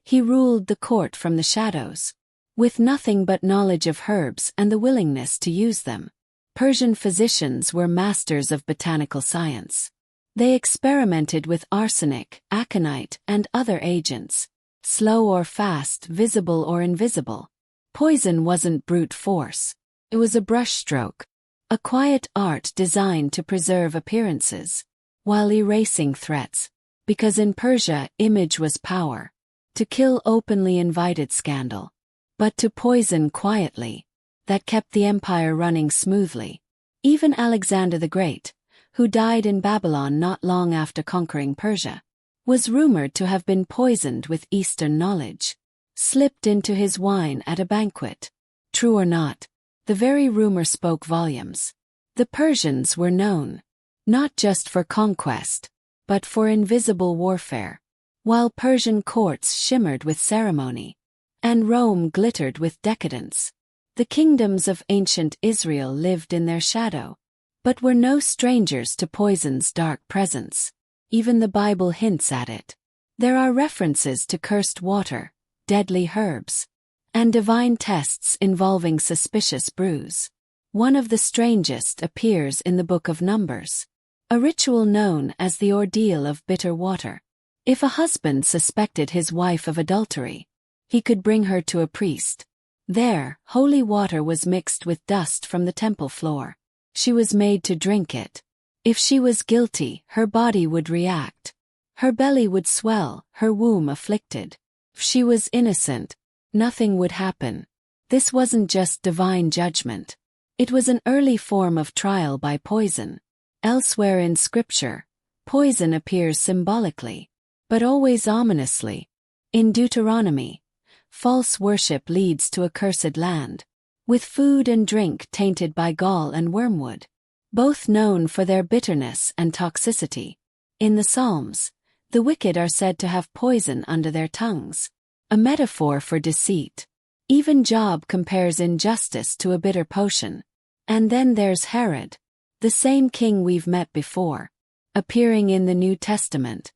He ruled the court from the shadows, with nothing but knowledge of herbs and the willingness to use them. Persian physicians were masters of botanical science. They experimented with arsenic, aconite, and other agents, slow or fast, visible or invisible. Poison wasn't brute force. It was a brushstroke, a quiet art designed to preserve appearances, while erasing threats. Because in Persia, image was power. To kill openly invited scandal. But to poison quietly, that kept the empire running smoothly. Even Alexander the Great, who died in Babylon not long after conquering Persia, was rumored to have been poisoned with Eastern knowledge, slipped into his wine at a banquet. True or not, the very rumor spoke volumes. The Persians were known, not just for conquest, but for invisible warfare. While Persian courts shimmered with ceremony, and Rome glittered with decadence, the kingdoms of ancient Israel lived in their shadow, but were no strangers to poison's dark presence. Even the Bible hints at it. There are references to cursed water, deadly herbs, and divine tests involving suspicious brews. One of the strangest appears in the Book of Numbers, a ritual known as the ordeal of bitter water. If a husband suspected his wife of adultery, he could bring her to a priest. There, holy water was mixed with dust from the temple floor. She was made to drink it. If she was guilty, her body would react. Her belly would swell, her womb afflicted. If she was innocent, nothing would happen. This wasn't just divine judgment. It was an early form of trial by poison. Elsewhere in Scripture, poison appears symbolically, but always ominously. In Deuteronomy, false worship leads to a cursed land, with food and drink tainted by gall and wormwood, both known for their bitterness and toxicity. In the Psalms, the wicked are said to have poison under their tongues, a metaphor for deceit. Even Job compares injustice to a bitter potion. And then there's Herod, the same king we've met before, appearing in the New Testament.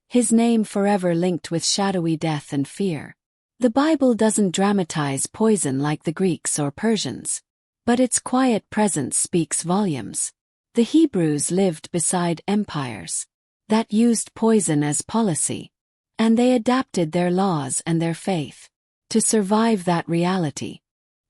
His name forever linked with shadowy death and fear. The Bible doesn't dramatize poison like the Greeks or Persians, but its quiet presence speaks volumes. The Hebrews lived beside empires that used poison as policy, and they adapted their laws and their faith to survive that reality.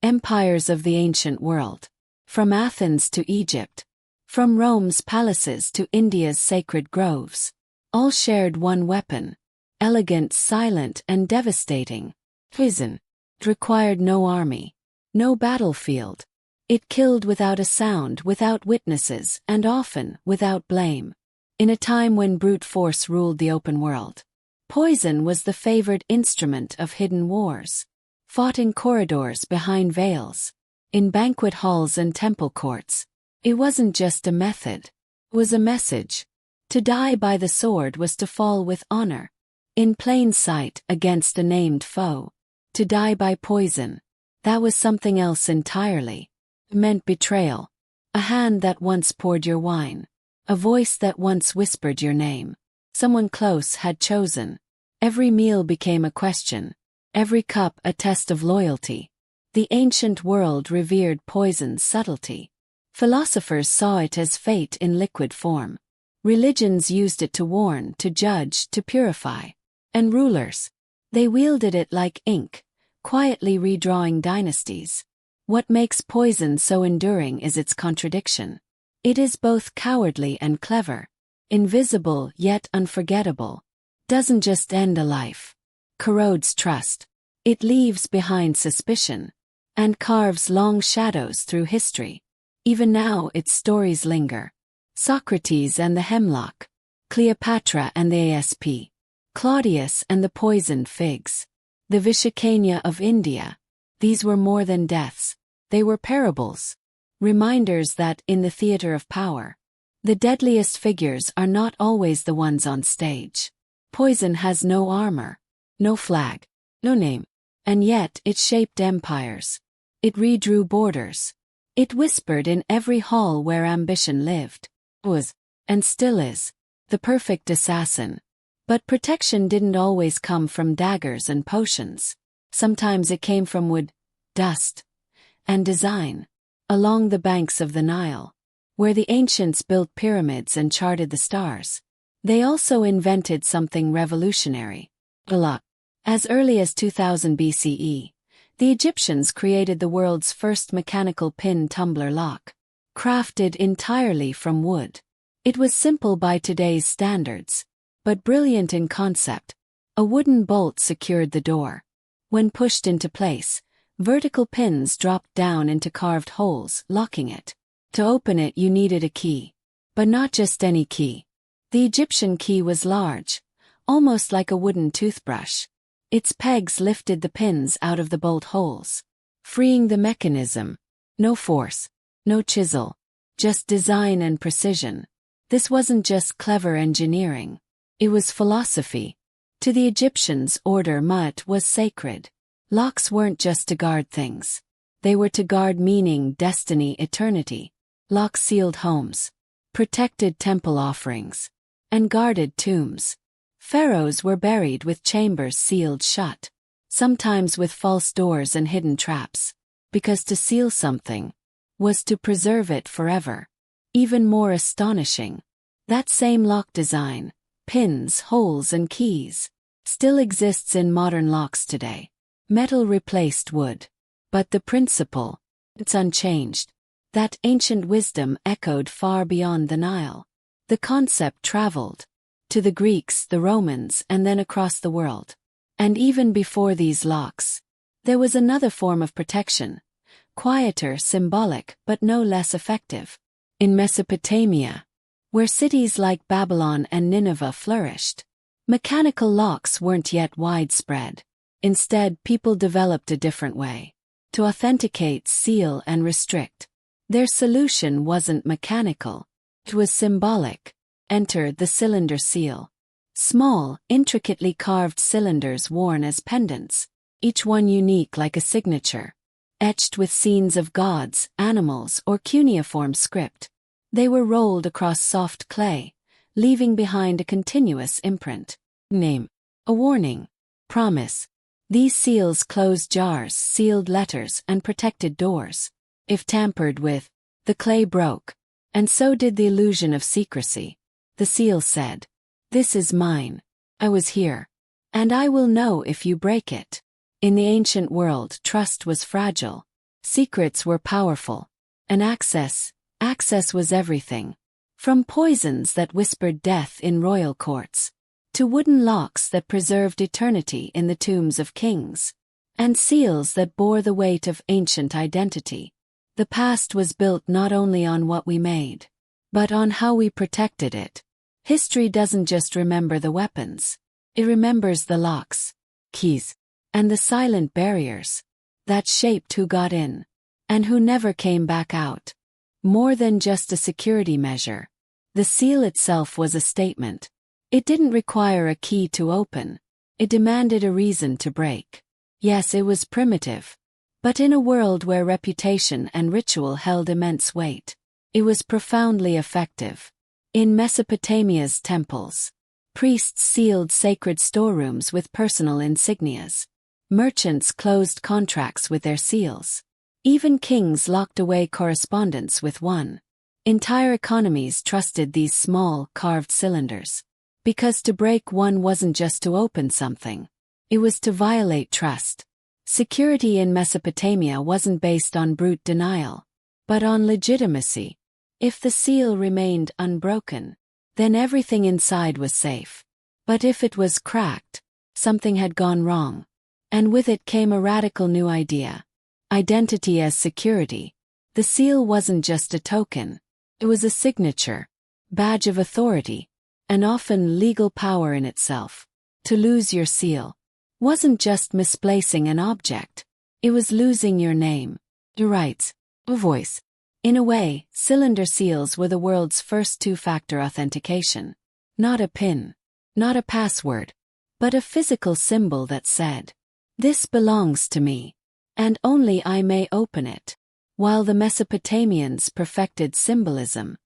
Empires of the ancient world, from Athens to Egypt, from Rome's palaces to India's sacred groves, all shared one weapon, elegant, silent, and devastating. Poison. It required no army, no battlefield. It killed without a sound, without witnesses, and often without blame. In a time when brute force ruled the open world, poison was the favored instrument of hidden wars, fought in corridors behind veils, in banquet halls and temple courts. It wasn't just a method, it was a message. To die by the sword was to fall with honor, in plain sight against a named foe. To die by poison, that was something else entirely. It meant betrayal, a hand that once poured your wine, a voice that once whispered your name. Someone close had chosen. Every meal became a question, every cup a test of loyalty. The ancient world revered poison's subtlety. Philosophers saw it as fate in liquid form. Religions used it to warn, to judge, to purify. And rulers, they wielded it like ink, quietly redrawing dynasties. What makes poison so enduring is its contradiction. It is both cowardly and clever, invisible yet unforgettable. Doesn't just end a life, corrodes trust. It leaves behind suspicion, and carves long shadows through history. Even now its stories linger. Socrates and the hemlock, Cleopatra and the asp, Claudius and the poisoned figs, the Vishakanya of India. These were more than deaths, they were parables, reminders that in the theater of power, the deadliest figures are not always the ones on stage. Poison has no armor, no flag, no name. And yet it shaped empires. It redrew borders. It whispered in every hall where ambition lived. Was, and still is, the perfect assassin. But protection didn't always come from daggers and potions. Sometimes it came from wood, dust, and design. Along the banks of the Nile, where the ancients built pyramids and charted the stars, they also invented something revolutionary: a lock. As early as 2000 BCE, the Egyptians created the world's first mechanical pin tumbler lock, crafted entirely from wood. It was simple by today's standards, but brilliant in concept. A wooden bolt secured the door. When pushed into place, vertical pins dropped down into carved holes, locking it. To open it you needed a key. But not just any key. The Egyptian key was large, almost like a wooden toothbrush. Its pegs lifted the pins out of the bolt holes, freeing the mechanism. No force, no chisel, just design and precision. This wasn't just clever engineering. It was philosophy. To the Egyptians, order mut was sacred. Locks weren't just to guard things. They were to guard meaning, destiny, eternity. Locks sealed homes, protected temple offerings, and guarded tombs. Pharaohs were buried with chambers sealed shut, sometimes with false doors and hidden traps, because to seal something was to preserve it forever. Even more astonishing, that same lock design, pins, holes, and keys, still exists in modern locks today. Metal replaced wood. But the principle, it's unchanged. That ancient wisdom echoed far beyond the Nile. The concept traveled to the Greeks, the Romans, and then across the world. And even before these locks, there was another form of protection, quieter, symbolic, but no less effective. In Mesopotamia, where cities like Babylon and Nineveh flourished, mechanical locks weren't yet widespread. Instead, people developed a different way to authenticate, seal, and restrict. Their solution wasn't mechanical. It was symbolic. Enter the cylinder seal. Small, intricately carved cylinders worn as pendants, each one unique like a signature, etched with scenes of gods, animals, or cuneiform script. They were rolled across soft clay, leaving behind a continuous imprint. Name. A warning. Promise. These seals closed jars, sealed letters, and protected doors. If tampered with, the clay broke, and so did the illusion of secrecy. The seal said, "This is mine. I was here. And I will know if you break it." In the ancient world, trust was fragile. Secrets were powerful. And access was everything. From poisons that whispered death in royal courts, to wooden locks that preserved eternity in the tombs of kings, and seals that bore the weight of ancient identity. The past was built not only on what we made, but on how we protected it. History doesn't just remember the weapons. It remembers the locks, keys, and the silent barriers that shaped who got in, and who never came back out. More than just a security measure, the seal itself was a statement. It didn't require a key to open. It demanded a reason to break. Yes, it was primitive. But in a world where reputation and ritual held immense weight, it was profoundly effective. In Mesopotamia's temples, priests sealed sacred storerooms with personal insignias. Merchants closed contracts with their seals. Even kings locked away correspondence with one. Entire economies trusted these small, carved cylinders. Because to break one wasn't just to open something. It was to violate trust. Security in Mesopotamia wasn't based on brute denial, but on legitimacy. If the seal remained unbroken, then everything inside was safe. But if it was cracked, something had gone wrong. And with it came a radical new idea. Identity as security. The seal wasn't just a token. It was a signature, badge of authority, and often legal power in itself. To lose your seal wasn't just misplacing an object. It was losing your name, your rights, a voice. In a way, cylinder seals were the world's first two-factor authentication. Not a PIN, Not a password, but a physical symbol that said, "This belongs to me, and only I may open it." While the Mesopotamians perfected symbolism,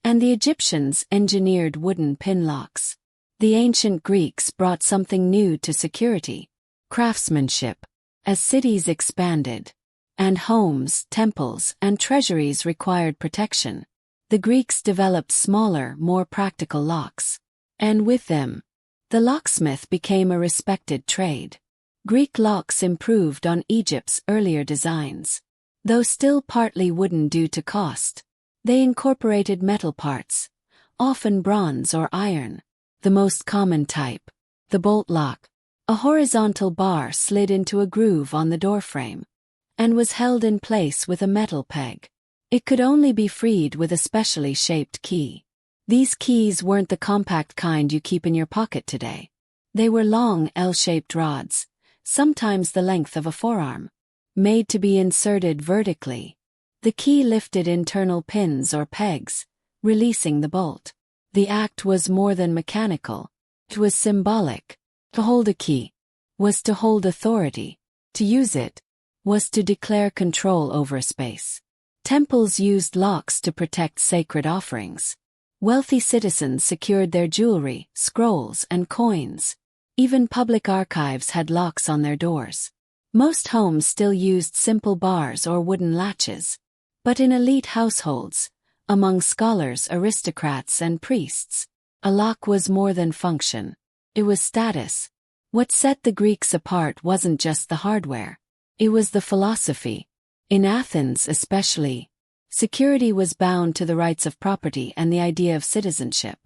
and the Egyptians engineered wooden pin locks, the ancient Greeks brought something new to security: craftsmanship. As cities expanded, and homes, temples, and treasuries required protection, the Greeks developed smaller, more practical locks. And with them, the locksmith became a respected trade. Greek locks improved on Egypt's earlier designs. Though still partly wooden due to cost, they incorporated metal parts, often bronze or iron. The most common type, the bolt lock, a horizontal bar slid into a groove on the doorframe, and was held in place with a metal peg. It could only be freed with a specially shaped key. These keys weren't the compact kind you keep in your pocket today. They were long L-shaped rods, sometimes the length of a forearm, made to be inserted vertically. The key lifted internal pins or pegs, releasing the bolt. The act was more than mechanical. It was symbolic. To hold a key was to hold authority. To use it was to declare control over a space. Temples used locks to protect sacred offerings. Wealthy citizens secured their jewelry, scrolls, and coins. Even public archives had locks on their doors. Most homes still used simple bars or wooden latches. But in elite households, among scholars, aristocrats, and priests, a lock was more than function. It was status. What set the Greeks apart wasn't just the hardware. It was the philosophy. In Athens especially, security was bound to the rights of property and the idea of citizenship.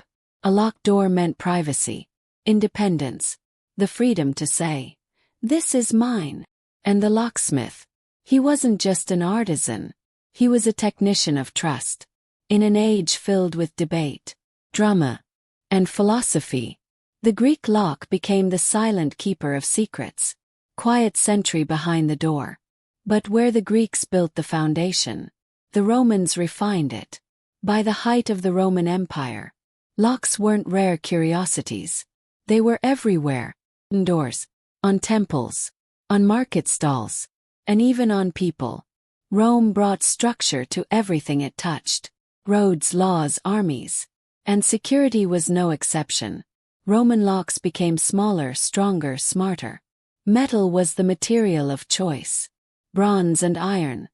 A locked door meant privacy, independence, the freedom to say, "This is mine." And the locksmith, he wasn't just an artisan, he was a technician of trust. In an age filled with debate, drama, and philosophy, the Greek lock became the silent keeper of secrets, quiet sentry behind the door. But where the Greeks built the foundation, the Romans refined it. By the height of the Roman Empire, locks weren't rare curiosities. They were everywhere, indoors, on temples, on market stalls, and even on people. Rome brought structure to everything it touched. Roads, laws, armies. And security was no exception. Roman locks became smaller, stronger, smarter. Metal was the material of choice. Bronze and iron,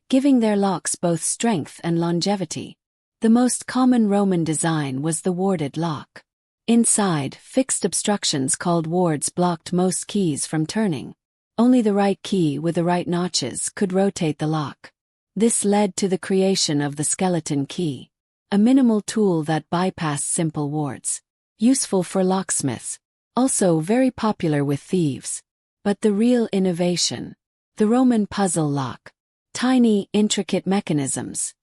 giving their locks both strength and longevity. The most common Roman design was the warded lock. Inside, fixed obstructions called wards blocked most keys from turning. Only the right key with the right notches could rotate the lock. This led to the creation of the skeleton key, a minimal tool that bypassed simple wards. Useful for locksmiths, also very popular with thieves. But the real innovation, the Roman puzzle lock. Tiny, intricate mechanisms,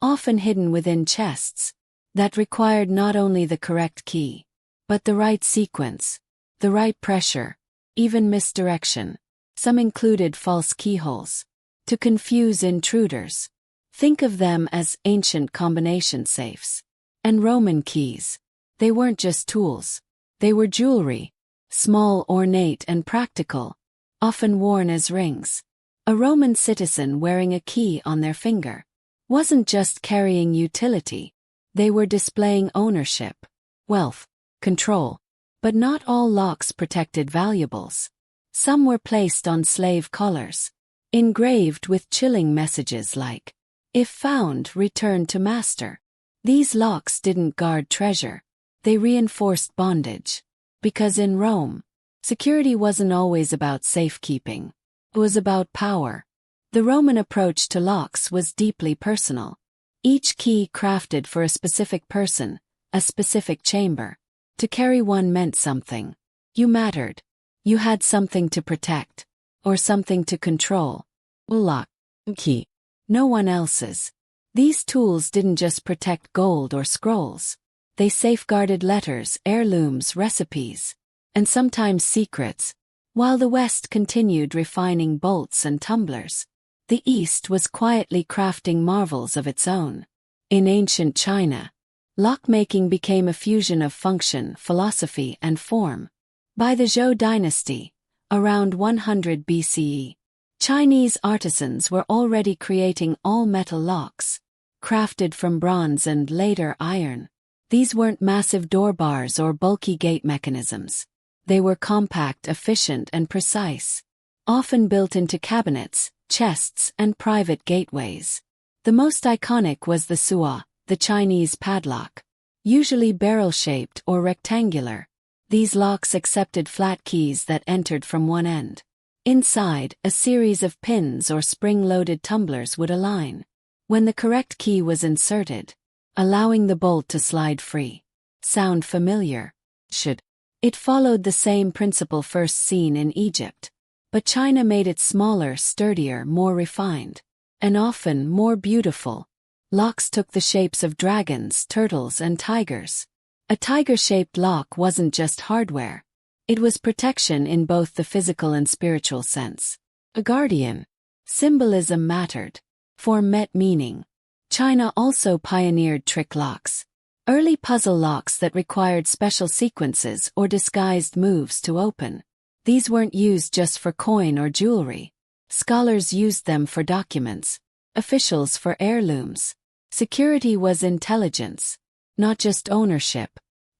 often hidden within chests, that required not only the correct key, but the right sequence, the right pressure, even misdirection. Some included false keyholes, to confuse intruders. Think of them as ancient combination safes. And Roman keys. They weren't just tools. They were jewelry, small, ornate, and practical, often worn as rings. A Roman citizen wearing a key on their finger wasn't just carrying utility. They were displaying ownership, wealth, control. But not all locks protected valuables. Some were placed on slave collars, engraved with chilling messages like, "If found, return to master." These locks didn't guard treasure. They reinforced bondage. Because in Rome, security wasn't always about safekeeping. It was about power. The Roman approach to locks was deeply personal. Each key crafted for a specific person, a specific chamber. To carry one meant something. You mattered. You had something to protect, or something to control. Lock, key. No one else's. These tools didn't just protect gold or scrolls. They safeguarded letters, heirlooms, recipes, and sometimes secrets. While the West continued refining bolts and tumblers, the East was quietly crafting marvels of its own. In ancient China, Lockmaking became a fusion of function, philosophy, and form. By the Zhou dynasty, around 100 BCE, Chinese artisans were already creating all-metal locks, crafted from bronze and later iron. These weren't massive door bars or bulky gate mechanisms. They were compact, efficient, and precise, often built into cabinets, chests, and private gateways. The most iconic was the sua, the Chinese padlock. Usually barrel-shaped or rectangular, these locks accepted flat keys that entered from one end. Inside, a series of pins or spring-loaded tumblers would align when the correct key was inserted, allowing the bolt to slide free. Sound familiar? Should. It followed the same principle first seen in Egypt, but China made it smaller, sturdier, more refined, and often more beautiful. Locks took the shapes of dragons, turtles, and tigers. A tiger-shaped lock wasn't just hardware. It was protection in both the physical and spiritual sense. A guardian. Symbolism mattered. Form met meaning. China also pioneered trick locks. Early puzzle locks that required special sequences or disguised moves to open. These weren't used just for coin or jewelry. Scholars used them for documents. Officials for heirlooms. Security was intelligence, not just ownership.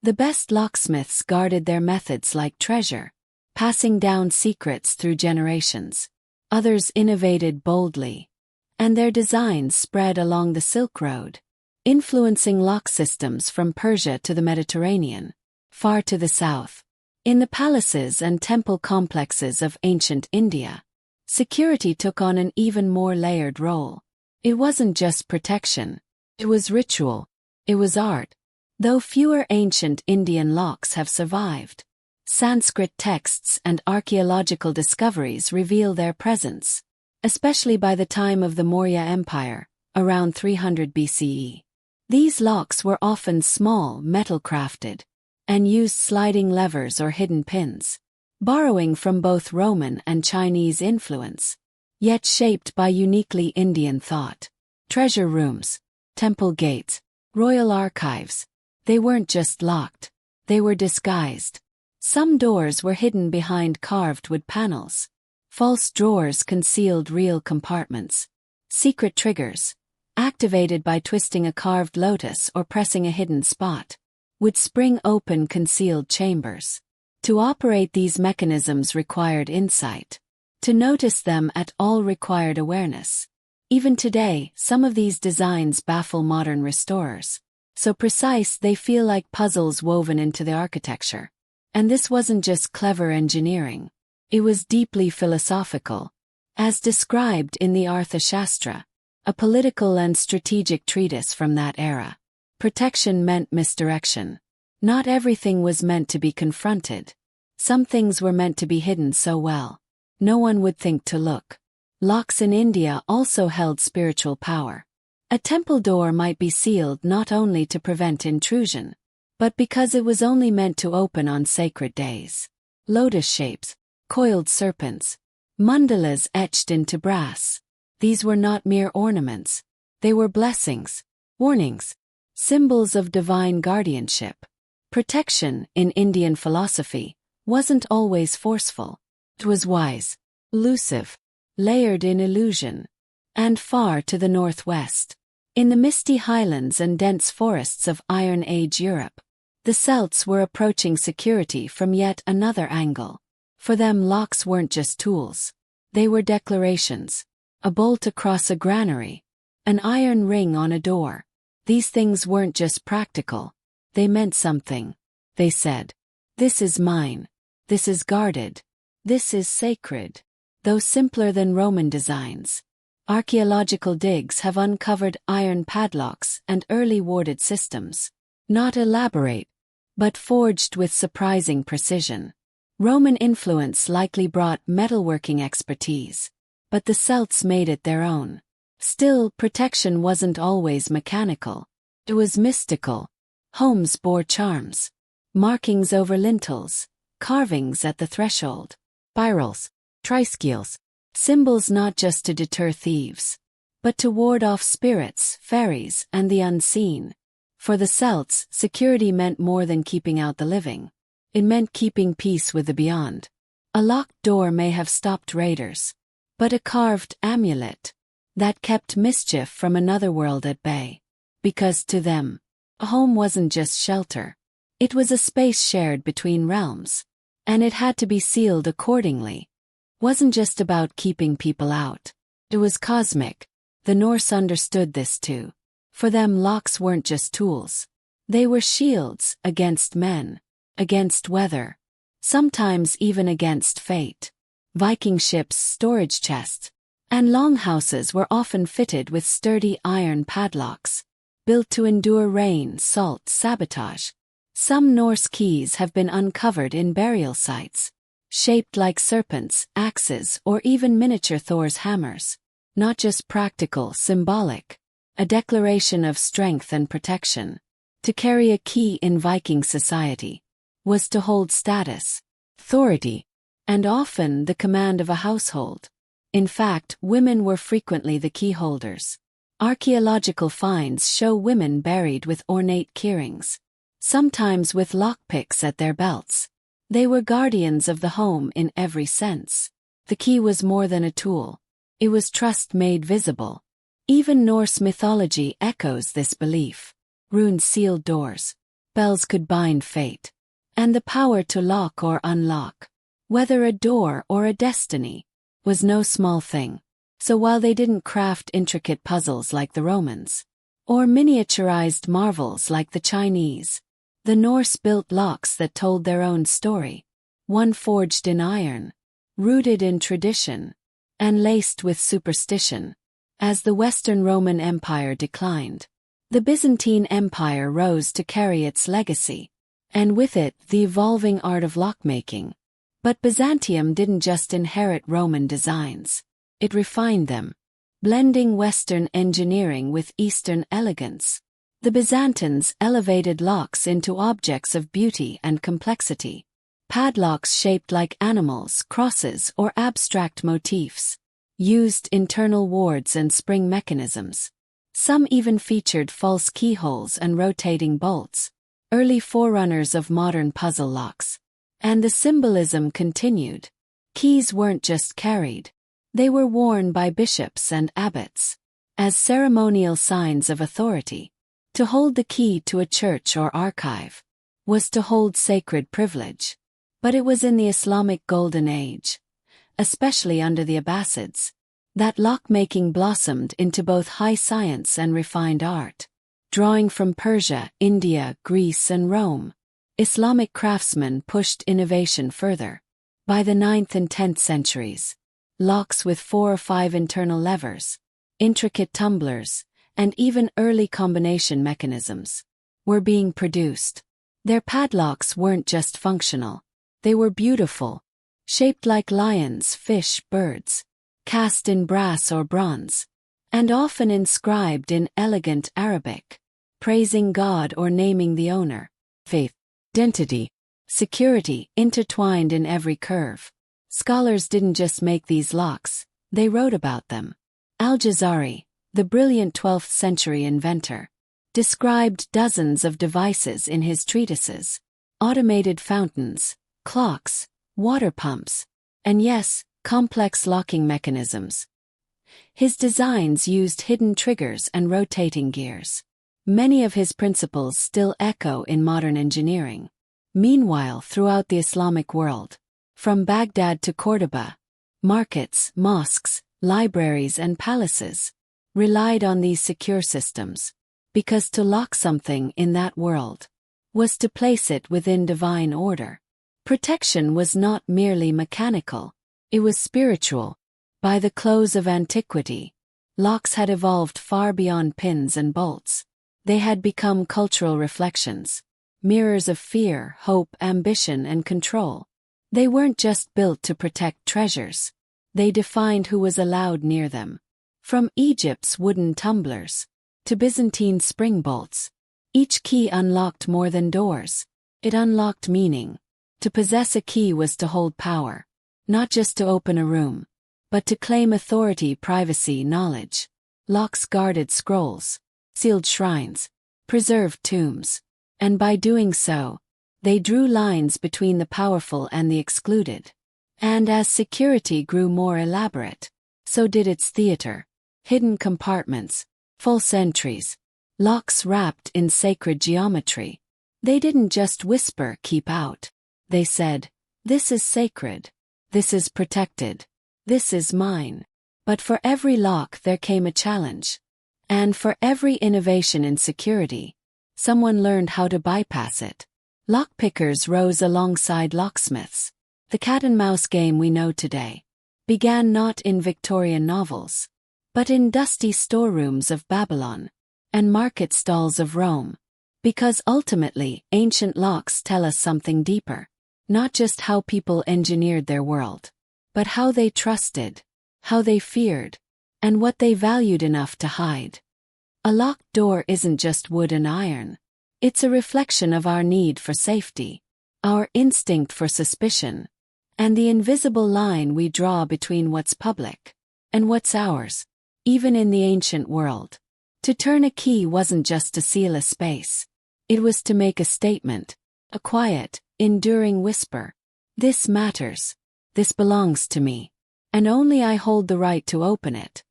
The best locksmiths guarded their methods like treasure, passing down secrets through generations. Others innovated boldly, and their designs spread along the Silk Road, influencing lock systems from Persia to the Mediterranean, far to the south. In the palaces and temple complexes of ancient India, security took on an even more layered role. It wasn't just protection. It was ritual. It was art. Though fewer ancient Indian locks have survived, Sanskrit texts and archaeological discoveries reveal their presence, especially by the time of the Maurya Empire, around 300 BCE. These locks were often small, metal-crafted, and used sliding levers or hidden pins, borrowing from both Roman and Chinese influence, yet shaped by uniquely Indian thought. Treasure rooms, temple gates, royal archives. They weren't just locked. They were disguised. Some doors were hidden behind carved wood panels. False drawers concealed real compartments. Secret triggers, activated by twisting a carved lotus or pressing a hidden spot, would spring open concealed chambers. To operate these mechanisms required insight. To notice them at all required awareness. Even today, some of these designs baffle modern restorers. So precise they feel like puzzles woven into the architecture. And this wasn't just clever engineering. It was deeply philosophical. As described in the Arthashastra, a political and strategic treatise from that era. Protection meant misdirection. Not everything was meant to be confronted. Some things were meant to be hidden so well, no one would think to look. Locks in India also held spiritual power. A temple door might be sealed not only to prevent intrusion, but because it was only meant to open on sacred days. Lotus shapes, coiled serpents, mandalas etched into brass. These were not mere ornaments. They were blessings, warnings, symbols of divine guardianship. Protection, in Indian philosophy, wasn't always forceful. It was wise, elusive, layered in illusion. And far to the northwest, in the misty highlands and dense forests of Iron Age Europe, the Celts were approaching security from yet another angle. For them, locks weren't just tools. They were declarations. A bolt across a granary, an iron ring on a door. These things weren't just practical. They meant something. They said, "This is mine. This is guarded. This is sacred." Though simpler than Roman designs, archaeological digs have uncovered iron padlocks and early warded systems. Not elaborate, but forged with surprising precision. Roman influence likely brought metalworking expertise, but the Celts made it their own. Still, protection wasn't always mechanical. It was mystical. Homes bore charms. Markings over lintels, carvings at the threshold, spirals, triskels, symbols not just to deter thieves, but to ward off spirits, fairies, and the unseen. For the Celts, security meant more than keeping out the living. It meant keeping peace with the beyond. A locked door may have stopped raiders, but a carved amulet that kept mischief from another world at bay. Because to them, a home wasn't just shelter. It was a space shared between realms. And it had to be sealed accordingly. Wasn't just about keeping people out. It was cosmic. The Norse understood this too. For them, locks weren't just tools. They were shields against men, against weather, sometimes even against fate. Viking ships' storage chests and longhouses were often fitted with sturdy iron padlocks, built to endure rain, salt, sabotage. Some Norse keys have been uncovered in burial sites, shaped like serpents, axes, or even miniature Thor's hammers. Not just practical, symbolic. A declaration of strength and protection. To carry a key in Viking society was to hold status, authority, and often the command of a household. In fact, women were frequently the key holders. Archaeological finds show women buried with ornate keyrings, sometimes with lockpicks at their belts. They were guardians of the home in every sense. The key was more than a tool. It was trust made visible. Even Norse mythology echoes this belief. Runes sealed doors. Bells could bind fate. And the power to lock or unlock, whether a door or a destiny, was no small thing. So while they didn't craft intricate puzzles like the Romans, or miniaturized marvels like the Chinese, the Norse built locks that told their own story. One forged in iron, rooted in tradition, and laced with superstition. As the Western Roman Empire declined, the Byzantine Empire rose to carry its legacy, and with it the evolving art of lockmaking. But Byzantium didn't just inherit Roman designs, it refined them, blending Western engineering with Eastern elegance. The Byzantines elevated locks into objects of beauty and complexity. Padlocks shaped like animals, crosses, or abstract motifs used internal wards and spring mechanisms. Some even featured false keyholes and rotating bolts, early forerunners of modern puzzle locks. And the symbolism continued. Keys weren't just carried. They were worn by bishops and abbots as ceremonial signs of authority. To hold the key to a church or archive was to hold sacred privilege. But it was in the Islamic Golden Age, especially under the Abbasids, that lockmaking blossomed into both high science and refined art. Drawing from Persia, India, Greece, and Rome, Islamic craftsmen pushed innovation further. By the 9th and 10th centuries, locks with 4 or 5 internal levers, intricate tumblers, and even early combination mechanisms were being produced. Their padlocks weren't just functional. They were beautiful, shaped like lions, fish, birds, cast in brass or bronze, and often inscribed in elegant Arabic, praising God or naming the owner. Faith, identity, security intertwined in every curve. Scholars didn't just make these locks, they wrote about them. Al-Jazari, the brilliant 12th century inventor, described dozens of devices in his treatises: automated fountains, clocks, water pumps, and yes, complex locking mechanisms. His designs used hidden triggers and rotating gears. Many of his principles still echo in modern engineering. Meanwhile, throughout the Islamic world, from Baghdad to Cordoba, markets, mosques, libraries, and palaces relied on these secure systems, because to lock something in that world was to place it within divine order. Protection was not merely mechanical, it was spiritual. By the close of antiquity, locks had evolved far beyond pins and bolts. They had become cultural reflections, mirrors of fear, hope, ambition, and control. They weren't just built to protect treasures. They defined who was allowed near them. From Egypt's wooden tumblers to Byzantine spring bolts, each key unlocked more than doors. It unlocked meaning. To possess a key was to hold power, not just to open a room, but to claim authority, privacy, knowledge. Locks guarded scrolls, sealed shrines, preserved tombs. And by doing so, they drew lines between the powerful and the excluded. And as security grew more elaborate, so did its theater. Hidden compartments, false entries, locks wrapped in sacred geometry. They didn't just whisper, "Keep out." They said, "This is sacred. This is protected. This is mine." But for every lock there came a challenge. And for every innovation in security, someone learned how to bypass it. Lockpickers rose alongside locksmiths. The cat-and-mouse game we know today began not in Victorian novels, but in dusty storerooms of Babylon and market stalls of Rome. Because ultimately, ancient locks tell us something deeper. Not just how people engineered their world, but how they trusted, how they feared, and what they valued enough to hide. A locked door isn't just wood and iron. It's a reflection of our need for safety, our instinct for suspicion, and the invisible line we draw between what's public and what's ours, even in the ancient world. To turn a key wasn't just to seal a space. It was to make a statement, a quiet, enduring whisper. This matters. This belongs to me. And only I hold the right to open it.